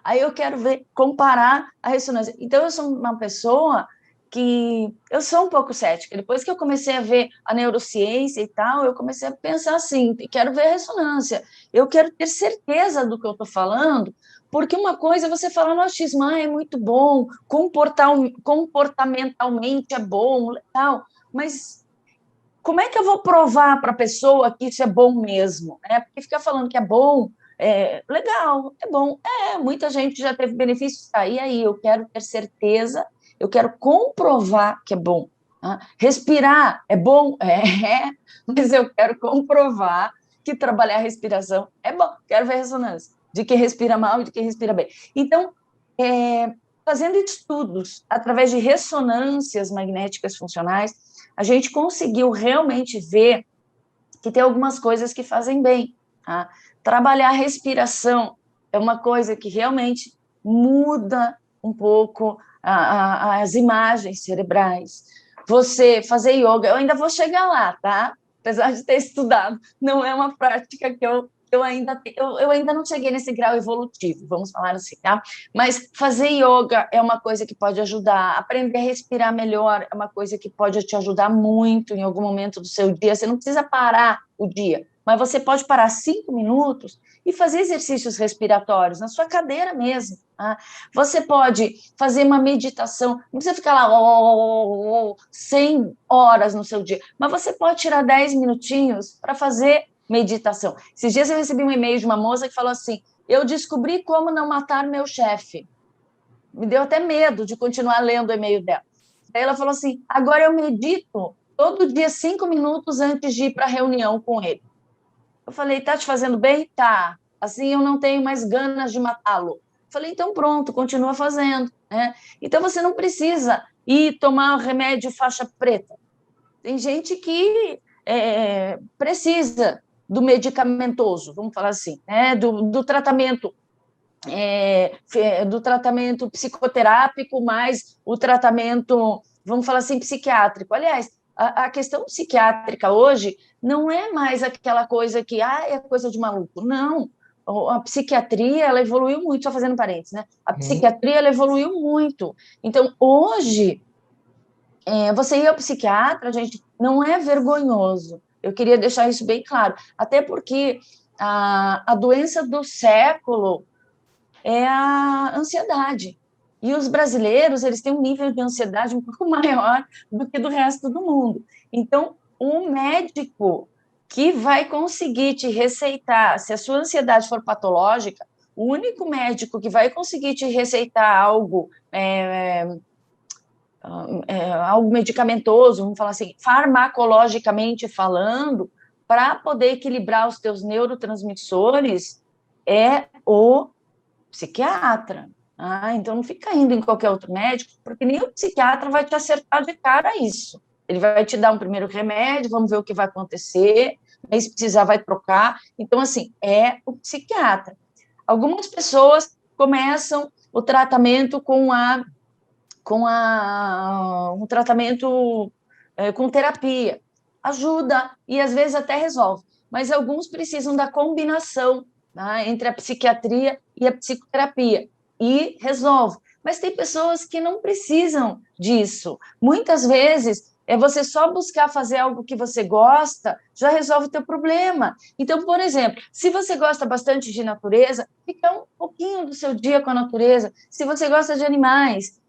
Aí eu quero comparar a ressonância. Então, eu sou uma pessoa que... Eu sou um pouco cética. Depois que eu comecei a ver a neurociência e tal, eu comecei a pensar assim, quero ver a ressonância. Eu quero ter certeza do que eu estou falando, porque uma coisa é você falar no achismo, é muito bom, comportamentalmente é bom, legal, mas... Como é que eu vou provar para a pessoa que isso é bom mesmo? Porque ficar falando que é bom, legal, é bom. Muita gente já teve benefícios, e aí eu quero ter certeza, eu quero comprovar que é bom. Tá? Respirar é bom? Mas eu quero comprovar que trabalhar a respiração é bom. Quero ver a ressonância de quem respira mal e de quem respira bem. Então, fazendo estudos através de ressonâncias magnéticas funcionais, a gente conseguiu realmente ver que tem algumas coisas que fazem bem. Tá? Trabalhar a respiração é uma coisa que realmente muda um pouco as imagens cerebrais. Você fazer yoga, eu ainda vou chegar lá, tá? Apesar de ter estudado, não é uma prática que eu ainda não cheguei nesse grau evolutivo, vamos falar assim, tá? Mas fazer yoga é uma coisa que pode ajudar, aprender a respirar melhor é uma coisa que pode te ajudar muito em algum momento do seu dia. Você não precisa parar o dia, mas você pode parar 5 minutos e fazer exercícios respiratórios na sua cadeira mesmo. Tá? Você pode fazer uma meditação, não precisa ficar lá 100 horas no seu dia, mas você pode tirar 10 minutinhos para fazer meditação. Esses dias eu recebi um e-mail de uma moça que falou assim, eu descobri como não matar meu chefe. Me deu até medo de continuar lendo o e-mail dela. Aí ela falou assim, agora eu medito todo dia 5 minutos antes de ir para a reunião com ele. Eu falei, tá te fazendo bem? Tá. Assim eu não tenho mais ganas de matá-lo. Falei, então pronto, continua fazendo. Né? Então você não precisa ir tomar remédio faixa preta. Tem gente que precisa do medicamentoso, vamos falar assim, né? do tratamento do tratamento psicoterápico, mais o tratamento, vamos falar assim, psiquiátrico. Aliás, a questão psiquiátrica hoje não é mais aquela coisa que é coisa de maluco. Não. A psiquiatria, ela evoluiu muito, só fazendo parênteses, né? A psiquiatria, ela evoluiu muito. Então, hoje, você ir ao psiquiatra, gente, não é vergonhoso. Eu queria deixar isso bem claro. Até porque a doença do século é a ansiedade. E os brasileiros, eles têm um nível de ansiedade um pouco maior do que do resto do mundo. Então, o médico que vai conseguir te receitar, se a sua ansiedade for patológica, o único médico que vai conseguir te receitar algo algo medicamentoso, vamos falar assim, farmacologicamente falando, para poder equilibrar os teus neurotransmissores, é o psiquiatra. Então, não fica indo em qualquer outro médico, porque nem o psiquiatra vai te acertar de cara isso. Ele vai te dar um primeiro remédio, vamos ver o que vai acontecer, aí se precisar vai trocar. Então, assim, é o psiquiatra. Algumas pessoas começam o tratamento com um tratamento com terapia. Ajuda e, às vezes, até resolve. Mas alguns precisam da combinação, tá, entre a psiquiatria e a psicoterapia. E resolve. Mas tem pessoas que não precisam disso. Muitas vezes, você só buscar fazer algo que você gosta, já resolve o teu problema. Então, por exemplo, se você gosta bastante de natureza, fica um pouquinho do seu dia com a natureza. Se você gosta de animais,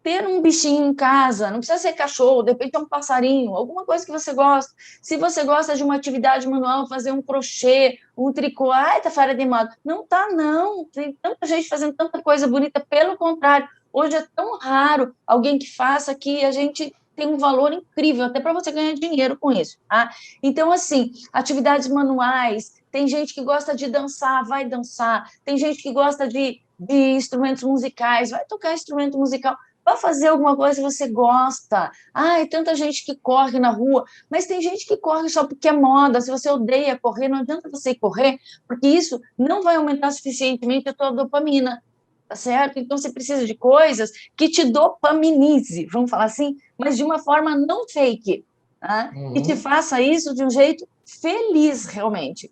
ter um bichinho em casa, não precisa ser cachorro, de repente é um passarinho, alguma coisa que você gosta. Se você gosta de uma atividade manual, fazer um crochê, um tricô, tá fora de moda. Não tá, não. Tem tanta gente fazendo tanta coisa bonita, pelo contrário. Hoje é tão raro alguém que faça que a gente tem um valor incrível, até para você ganhar dinheiro com isso. Tá? Então, assim, atividades manuais, Tem gente que gosta de dançar, vai dançar. Tem gente que gosta de instrumentos musicais, vai tocar instrumento musical. Vai fazer alguma coisa que você gosta. Ai, tanta gente que corre na rua, mas tem gente que corre só porque é moda. Se você odeia correr, não adianta você ir correr, porque isso não vai aumentar suficientemente a tua dopamina, tá certo? Então, você precisa de coisas que te dopaminize, vamos falar assim, mas de uma forma não fake, tá? E te faça isso de um jeito feliz, realmente.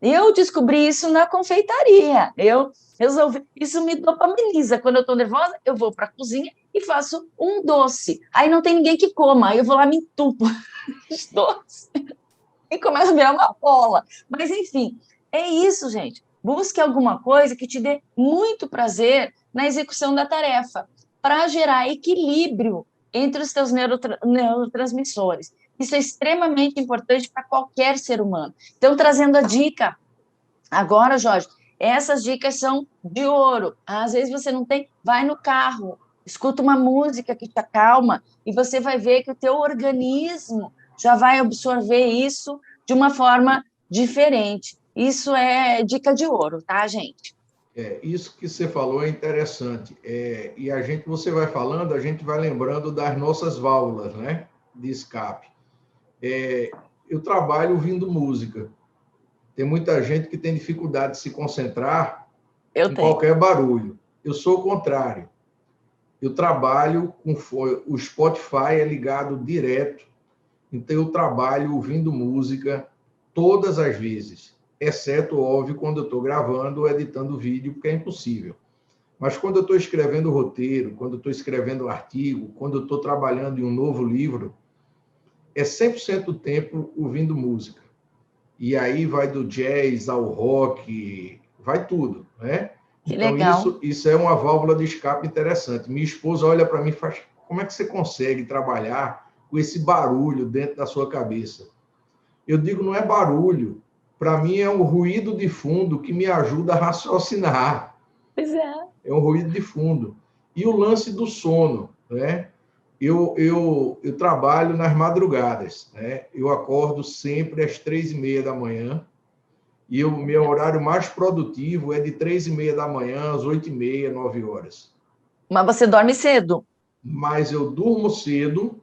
Eu descobri isso na confeitaria. Eu resolvi, isso me dopaminiza. Quando eu estou nervosa, eu vou para a cozinha e faço um doce. Aí não tem ninguém que coma, aí eu vou lá me entupo de doce e começa a virar uma bola. Mas, enfim, é isso, gente. Busque alguma coisa que te dê muito prazer na execução da tarefa, para gerar equilíbrio entre os teus neurotransmissores. Isso é extremamente importante para qualquer ser humano. Então, trazendo a dica agora, Jorge, essas dicas são de ouro. Às vezes você não tem, vai no carro, escuta uma música que te acalma e você vai ver que o teu organismo já vai absorver isso de uma forma diferente. Isso é dica de ouro, tá, gente? Isso que você falou é interessante. E você vai falando, a gente vai lembrando das nossas válvulas, né, de escape. Eu trabalho ouvindo música. Tem muita gente que tem dificuldade de se concentrar em qualquer barulho. Eu sou o contrário. Eu trabalho com o Spotify é ligado direto, então eu trabalho ouvindo música todas as vezes, exceto, óbvio, quando eu estou gravando ou editando vídeo, porque é impossível. Mas quando eu estou escrevendo roteiro, quando eu estou escrevendo um artigo, quando eu estou trabalhando em um novo livro, é 100% do tempo ouvindo música. E aí vai do jazz ao rock, vai tudo, né? Que então, legal. Isso é uma válvula de escape interessante. Minha esposa olha para mim e faz, como é que você consegue trabalhar com esse barulho dentro da sua cabeça? Eu digo, não é barulho. Para mim, é um ruído de fundo que me ajuda a raciocinar. Pois é. É um ruído de fundo. E o lance do sono, né? Eu trabalho nas madrugadas, né? Eu acordo sempre às 3h30 da manhã e o meu horário mais produtivo é de 3h30 da manhã às 8h30, 9h. Mas você dorme cedo? Mas eu durmo cedo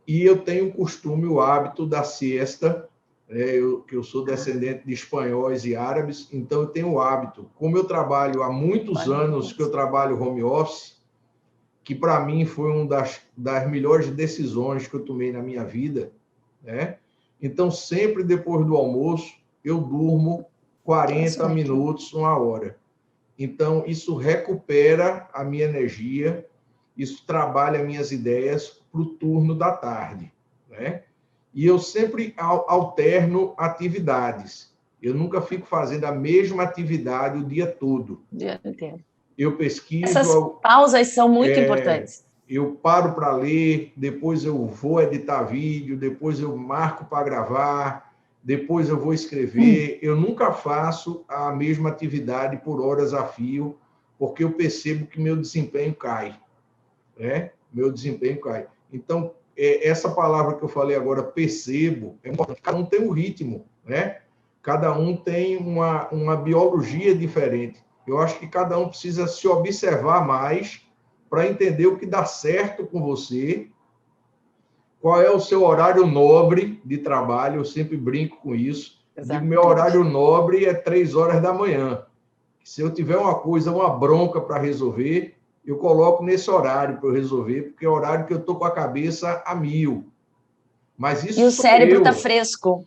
e eu tenho o costume, o hábito da siesta, né? Que eu sou descendente de espanhóis e árabes, então eu tenho o hábito. Como eu trabalho há muitos anos que eu trabalho home office, que para mim foi uma das melhores decisões que eu tomei na minha vida, né? Então, sempre depois do almoço, eu durmo 40 minutos, 1 hora. Então, isso recupera a minha energia, isso trabalha minhas ideias para o turno da tarde, né? E eu sempre alterno atividades. Eu nunca fico fazendo a mesma atividade o dia todo. O dia inteiro. Eu pesquiso... Essas pausas são muito importantes. Eu paro para ler, depois eu vou editar vídeo, depois eu marco para gravar, depois eu vou escrever. Eu nunca faço a mesma atividade por horas a fio, porque eu percebo que meu desempenho cai, né? Meu desempenho cai. Então, essa palavra que eu falei agora, percebo, é importante. Cada um tem um ritmo, né? Cada um tem uma biologia diferente. Eu acho que cada um precisa se observar mais para entender o que dá certo com você, qual é o seu horário nobre de trabalho. Eu sempre brinco com isso. Digo, meu horário nobre é 3h da manhã. Se eu tiver uma coisa, uma bronca para resolver, eu coloco nesse horário para eu resolver, porque é o horário que eu estou com a cabeça a mil. Mas isso e o cérebro está fresco.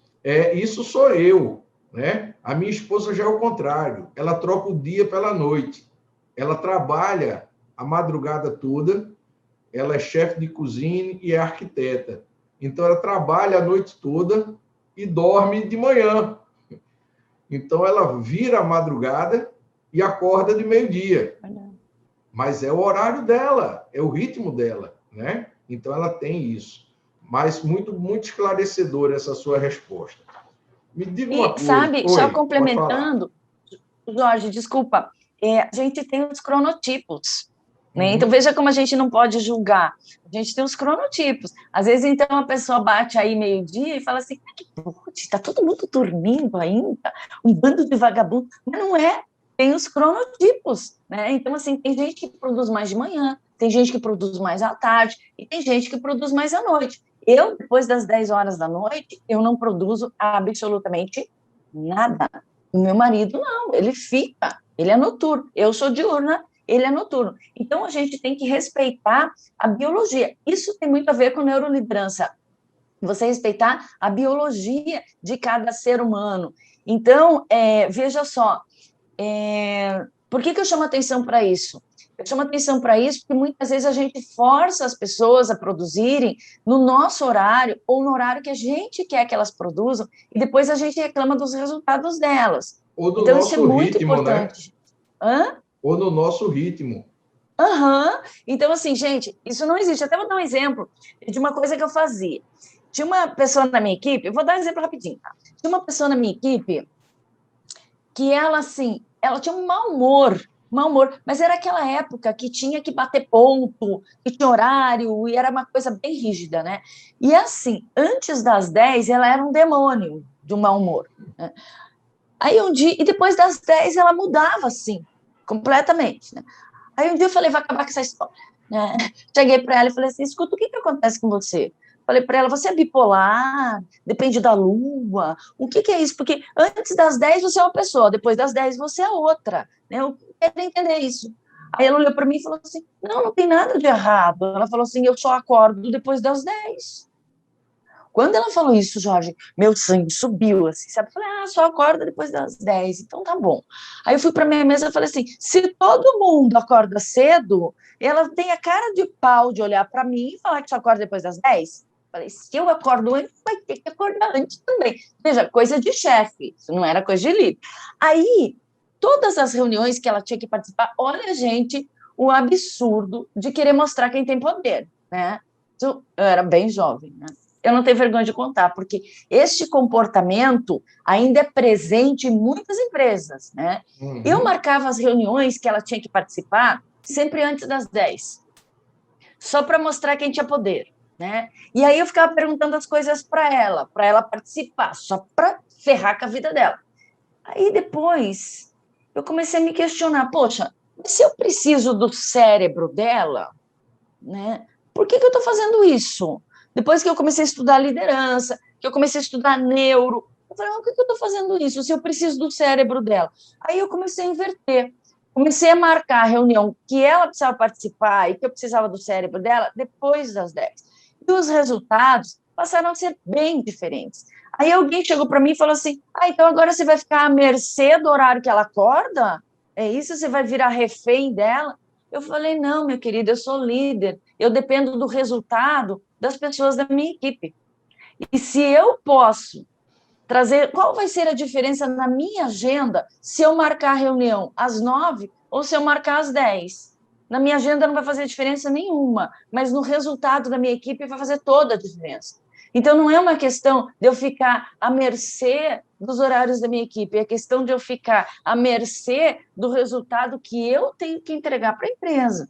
Isso sou eu, né? A minha esposa já é o contrário. Ela troca o dia pela noite. Ela trabalha a madrugada toda, ela é chefe de cozinha e é arquiteta. Então, ela trabalha a noite toda e dorme de manhã. Então, ela vira a madrugada e acorda de meio-dia. Mas é o horário dela, é o ritmo dela, né? Então, ela tem isso. Mas muito, muito esclarecedora essa sua resposta. Me diga uma coisa. Sabe, só complementando, Jorge, desculpa, a gente tem os cronotipos. né? Então, veja como a gente não pode julgar. A gente tem os cronotipos. Às vezes, então, a pessoa bate aí meio-dia e fala assim, que putz, está todo mundo dormindo ainda, um bando de vagabundo. Mas não é, tem os cronotipos, né? Então, assim, tem gente que produz mais de manhã, tem gente que produz mais à tarde e tem gente que produz mais à noite. Eu, depois das 10 horas da noite, eu não produzo absolutamente nada. O meu marido, não, ele fica, ele é noturno. Eu sou diurna, ele é noturno. Então, a gente tem que respeitar a biologia. Isso tem muito a ver com neuroliderança. Você respeitar a biologia de cada ser humano. Então, veja só, por que eu chamo atenção para isso? Eu chamo atenção para isso porque muitas vezes a gente força as pessoas a produzirem no nosso horário ou no horário que a gente quer que elas produzam e depois a gente reclama dos resultados delas. Ou no Então, isso é nosso muito ritmo, né? importante. Hã? Ou no nosso ritmo. Aham. Então, assim, gente, isso não existe. Até vou dar um exemplo de uma coisa que eu fazia. Tinha uma pessoa na minha equipe, eu vou dar um exemplo rapidinho, tá? Tinha uma pessoa na minha equipe que ela, assim, ela tinha um mau humor, mas era aquela época que tinha que bater ponto, que tinha horário, e era uma coisa bem rígida, né? E assim, antes das 10, ela era um demônio de um mau humor, né? Aí um dia, e depois das 10 ela mudava, assim, completamente, né? Aí um dia eu falei, vai acabar com essa história, né? Cheguei para ela e falei assim, escuta, o que acontece com você? Falei para ela, você é bipolar, depende da lua, o que é isso? Porque antes das 10 você é uma pessoa, depois das 10 você é outra, né? Eu quero entender isso. Aí ela olhou para mim e falou assim, não tem nada de errado. Ela falou assim, eu só acordo depois das 10. Quando ela falou isso, Jorge, meu sangue subiu, assim, sabe? Eu falei, só acorda depois das 10, então tá bom. Aí eu fui para minha mesa e falei assim, se todo mundo acorda cedo, ela tem a cara de pau de olhar para mim e falar que só acorda depois das 10. Falei, se eu acordo antes, vai ter que acordar antes também. Veja, coisa de chefe, isso não era coisa de líder. Aí, todas as reuniões que ela tinha que participar, olha, gente, o absurdo de querer mostrar quem tem poder, né? Eu era bem jovem, né? Eu não tenho vergonha de contar, porque este comportamento ainda é presente em muitas empresas, né? Eu marcava as reuniões que ela tinha que participar sempre antes das 10, só para mostrar quem tinha poder, né? E aí eu ficava perguntando as coisas para ela participar, só para ferrar com a vida dela. Aí depois eu comecei a me questionar, poxa, se eu preciso do cérebro dela, né? Por que eu estou fazendo isso? Depois que eu comecei a estudar liderança, que eu comecei a estudar neuro, eu falei, por que eu estou fazendo isso se eu preciso do cérebro dela? Aí eu comecei a inverter. Comecei a marcar a reunião que ela precisava participar e que eu precisava do cérebro dela depois das 10. E os resultados passaram a ser bem diferentes. Aí alguém chegou para mim e falou assim, então agora você vai ficar à mercê do horário que ela acorda? É isso? Você vai virar refém dela? Eu falei, não, meu querido, eu sou líder, eu dependo do resultado das pessoas da minha equipe. E se eu posso trazer, qual vai ser a diferença na minha agenda se eu marcar a reunião às 9 ou se eu marcar às 10? Na minha agenda não vai fazer diferença nenhuma, mas no resultado da minha equipe vai fazer toda a diferença. Então, não é uma questão de eu ficar à mercê dos horários da minha equipe, é questão de eu ficar à mercê do resultado que eu tenho que entregar para a empresa.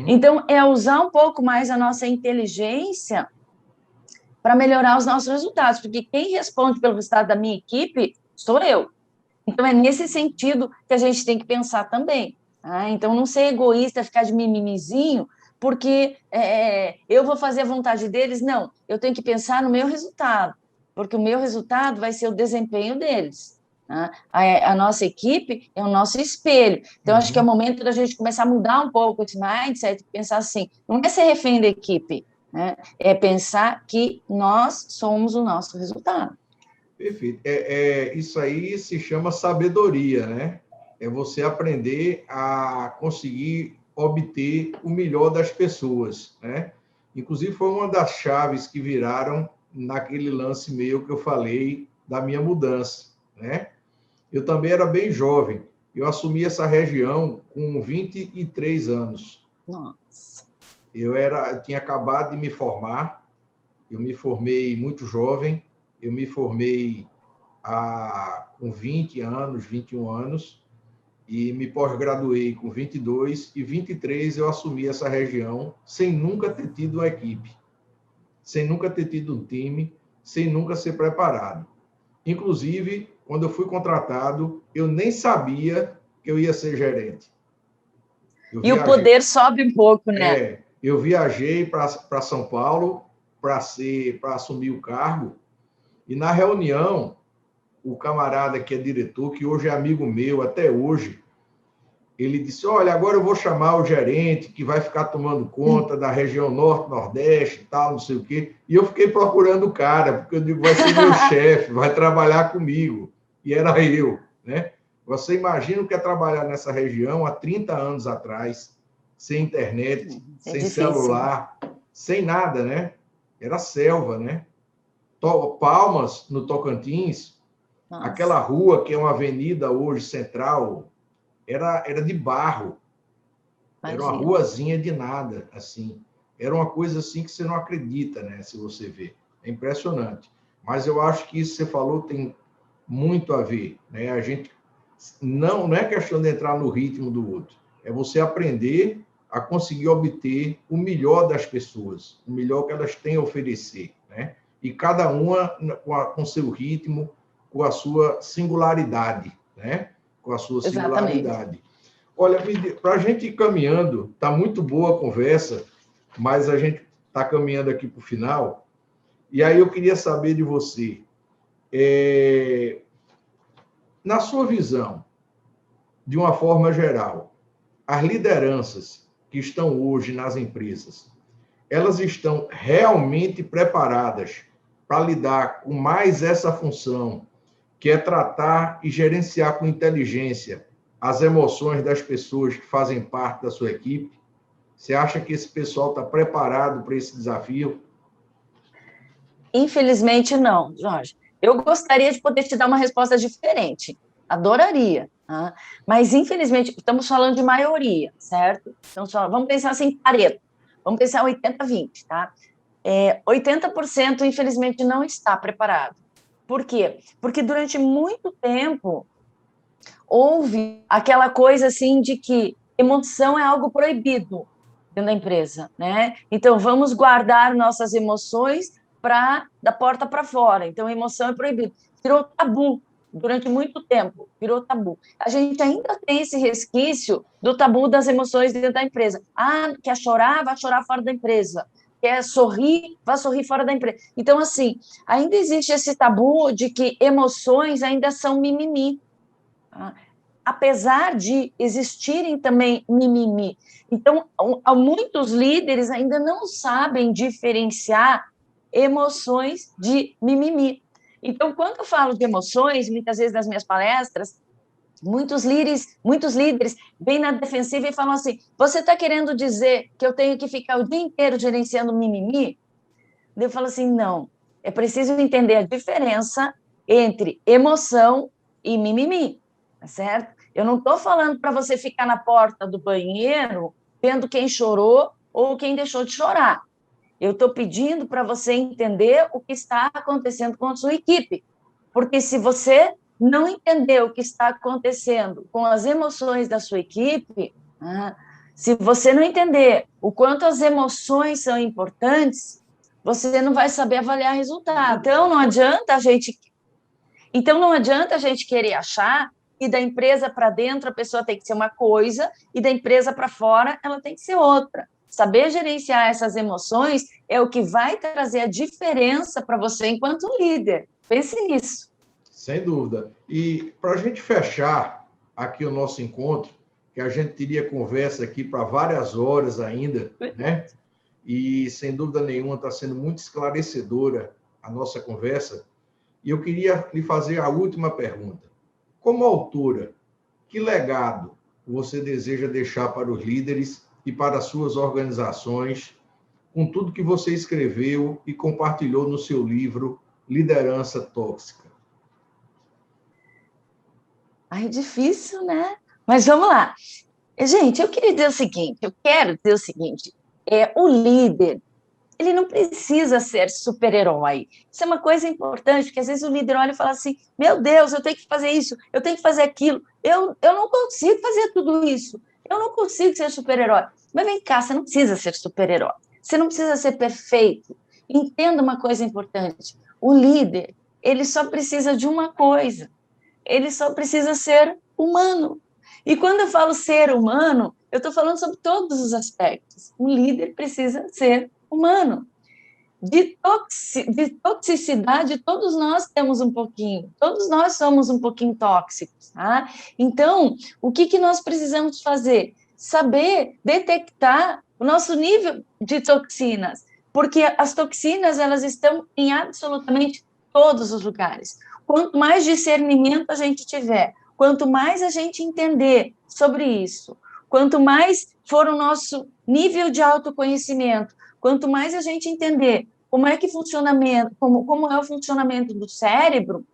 Então, é usar um pouco mais a nossa inteligência para melhorar os nossos resultados, porque quem responde pelo resultado da minha equipe sou eu. Então, é nesse sentido que a gente tem que pensar também. Então, não ser egoísta, ficar de mimimizinho, porque eu vou fazer a vontade deles. Não, eu tenho que pensar no meu resultado, porque o meu resultado vai ser o desempenho deles. A nossa equipe é o nosso espelho. Então, acho que é o momento da gente começar a mudar um pouco esse mindset, pensar assim, não é ser refém da equipe, né? É pensar que nós somos o nosso resultado. Perfeito. Isso aí se chama sabedoria, né? É você aprender a conseguir obter o melhor das pessoas, né? Inclusive, foi uma das chaves que viraram naquele lance meu que eu falei da minha mudança, né? Eu também era bem jovem. Eu assumi essa região com 23 anos. Nossa. Eu tinha acabado de me formar. Eu me formei muito jovem. Eu me formei com 20 anos, 21 anos, e me pós-graduei com 22 e 23 eu assumi essa região sem nunca ter tido uma equipe, sem nunca ter tido um time, sem nunca ser preparado. Inclusive, quando eu fui contratado, eu nem sabia que eu ia ser gerente. E o poder sobe um pouco, né? Eu viajei para São Paulo para assumir o cargo, e na reunião, o camarada que é diretor, que hoje é amigo meu até hoje, ele disse, olha, agora eu vou chamar o gerente que vai ficar tomando conta da região norte, nordeste e tal, não sei o quê. E eu fiquei procurando o cara, porque eu digo, vai ser meu chefe, vai trabalhar comigo. E era eu, né? Você imagina o que é trabalhar nessa região há 30 anos atrás, sem internet, sem celular, sem nada, né? Era selva, né? Palmas, no Tocantins, nossa, aquela rua que é uma avenida hoje central, era de barro. Imagina. Era uma ruazinha de nada, assim. Era uma coisa assim que você não acredita, né? Se você vê. É impressionante. Mas eu acho que isso que você falou tem muito a ver, né? A gente não é questão de entrar no ritmo do outro. É você aprender a conseguir obter o melhor das pessoas, o melhor que elas têm a oferecer, né? E cada uma com seu ritmo, com a sua singularidade, né? Com a sua singularidade. Exatamente. Olha, para a gente ir caminhando, está muito boa a conversa, mas a gente está caminhando aqui para o final, e aí eu queria saber de você, na sua visão, de uma forma geral, as lideranças que estão hoje nas empresas, elas estão realmente preparadas para lidar com mais essa função, que é tratar e gerenciar com inteligência as emoções das pessoas que fazem parte da sua equipe? Você acha que esse pessoal está preparado para esse desafio? Infelizmente, não, Jorge. Eu gostaria de poder te dar uma resposta diferente. Adoraria. Tá? Mas, infelizmente, estamos falando de maioria, certo? Então, vamos pensar assim, Pareto. Vamos pensar 80-20, tá? 80%, infelizmente, não está preparado. Por quê? Porque durante muito tempo houve aquela coisa assim de que emoção é algo proibido dentro da empresa, né? Então, vamos guardar nossas emoções da porta para fora. Então, a emoção é proibida. Virou tabu durante muito tempo, virou tabu. A gente ainda tem esse resquício do tabu das emoções dentro da empresa. Ah, quer chorar? Vai chorar fora da empresa. Quer sorrir? Vai sorrir fora da empresa. Então, assim, ainda existe esse tabu de que emoções ainda são mimimi. Apesar de existirem também mimimi. Então, muitos líderes ainda não sabem diferenciar emoções de mimimi. Então, quando eu falo de emoções, muitas vezes nas minhas palestras, muitos líderes vêm na defensiva e falam assim, você está querendo dizer que eu tenho que ficar o dia inteiro gerenciando mimimi? Eu falo assim, não, é preciso entender a diferença entre emoção e mimimi, tá certo? Eu não estou falando para você ficar na porta do banheiro vendo quem chorou ou quem deixou de chorar. Eu estou pedindo para você entender o que está acontecendo com a sua equipe. Porque se você não entender o que está acontecendo com as emoções da sua equipe, se você não entender o quanto as emoções são importantes, você não vai saber avaliar resultado. Então, não adianta a gente querer achar que da empresa para dentro a pessoa tem que ser uma coisa e da empresa para fora ela tem que ser outra. Saber gerenciar essas emoções é o que vai trazer a diferença para você enquanto líder. Pense nisso. Sem dúvida. E para a gente fechar aqui o nosso encontro, que a gente teria conversa aqui para várias horas ainda, né? E, sem dúvida nenhuma, está sendo muito esclarecedora a nossa conversa. E eu queria lhe fazer a última pergunta. Como autora, que legado você deseja deixar para os líderes e para as suas organizações, com tudo que você escreveu e compartilhou no seu livro Liderança Tóxica? Ai, difícil, né? Mas vamos lá. Gente, eu quero dizer o seguinte, o líder, ele não precisa ser super-herói. Isso é uma coisa importante, porque às vezes o líder olha e fala assim, meu Deus, eu tenho que fazer isso, eu tenho que fazer aquilo, eu não consigo fazer tudo isso, eu não consigo ser super-herói. Mas vem cá, você não precisa ser super-herói, você não precisa ser perfeito. Entenda uma coisa importante, o líder, ele só precisa de uma coisa, ele só precisa ser humano. E quando eu falo ser humano, eu estou falando sobre todos os aspectos. Um líder precisa ser humano. De toxicidade, todos nós temos um pouquinho, todos nós somos um pouquinho tóxicos, tá? Então, o que nós precisamos fazer? Saber detectar o nosso nível de toxinas, porque as toxinas, elas estão em absolutamente todos os lugares. Quanto mais discernimento a gente tiver, quanto mais a gente entender sobre isso, quanto mais for o nosso nível de autoconhecimento, quanto mais a gente entender como é que como é o funcionamento do cérebro,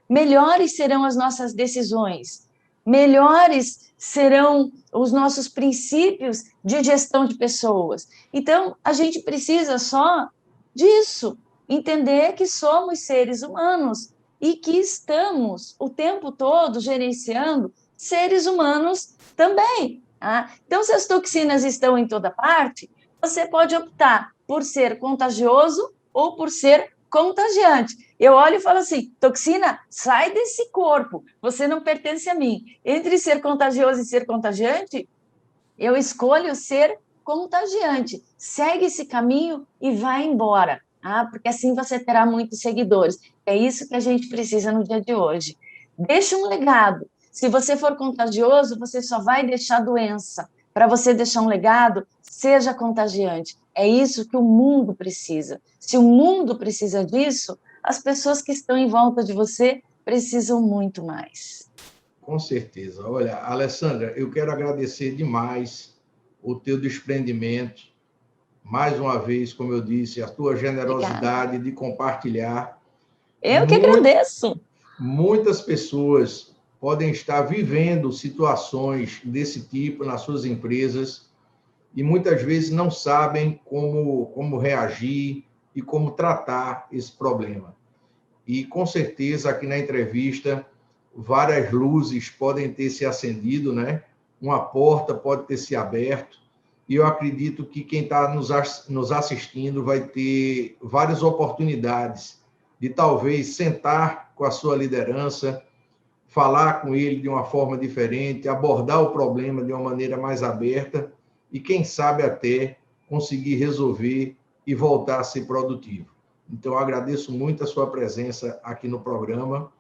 melhores serão as nossas decisões, melhores serão os nossos princípios de gestão de pessoas. Então, a gente precisa só disso, entender que somos seres humanos e que estamos o tempo todo gerenciando seres humanos também. Tá? Então, se as toxinas estão em toda parte, você pode optar por ser contagioso ou por ser contagiante. Eu olho e falo assim, toxina, sai desse corpo, você não pertence a mim. Entre ser contagioso e ser contagiante, eu escolho ser contagiante. Segue esse caminho e vai embora, porque assim você terá muitos seguidores. É isso que a gente precisa no dia de hoje. Deixa um legado. Se você for contagioso, você só vai deixar doença. Para você deixar um legado, seja contagiante. É isso que o mundo precisa. Se o mundo precisa disso, as pessoas que estão em volta de você precisam muito mais. Com certeza. Olha, Alessandra, eu quero agradecer demais o teu desprendimento, mais uma vez, como eu disse, a tua generosidade Obrigada. De compartilhar. Eu que agradeço. Muitas pessoas podem estar vivendo situações desse tipo nas suas empresas e muitas vezes não sabem como reagir e como tratar esse problema. E, com certeza, aqui na entrevista, várias luzes podem ter se acendido, né? Uma porta pode ter se aberto, e eu acredito que quem está nos assistindo vai ter várias oportunidades de talvez sentar com a sua liderança, falar com ele de uma forma diferente, abordar o problema de uma maneira mais aberta e, quem sabe, até conseguir resolver e voltar a ser produtivo. Então, eu agradeço muito a sua presença aqui no programa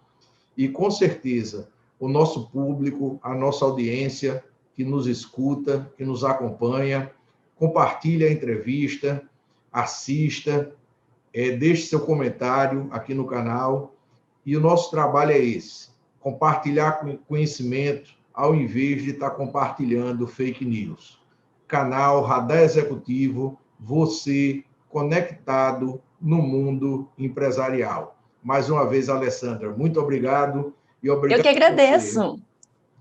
e, com certeza, o nosso público, a nossa audiência que nos escuta, que nos acompanha, compartilhe a entrevista, assista, deixe seu comentário aqui no canal. E o nosso trabalho é esse, compartilhar conhecimento ao invés de estar compartilhando fake news. Canal Radar Executivo, você conectado no mundo empresarial. Mais uma vez, Alessandra, muito obrigado. E obrigado. Eu que agradeço.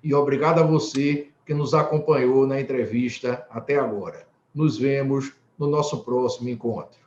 E obrigado a você que nos acompanhou na entrevista até agora. Nos vemos no nosso próximo encontro.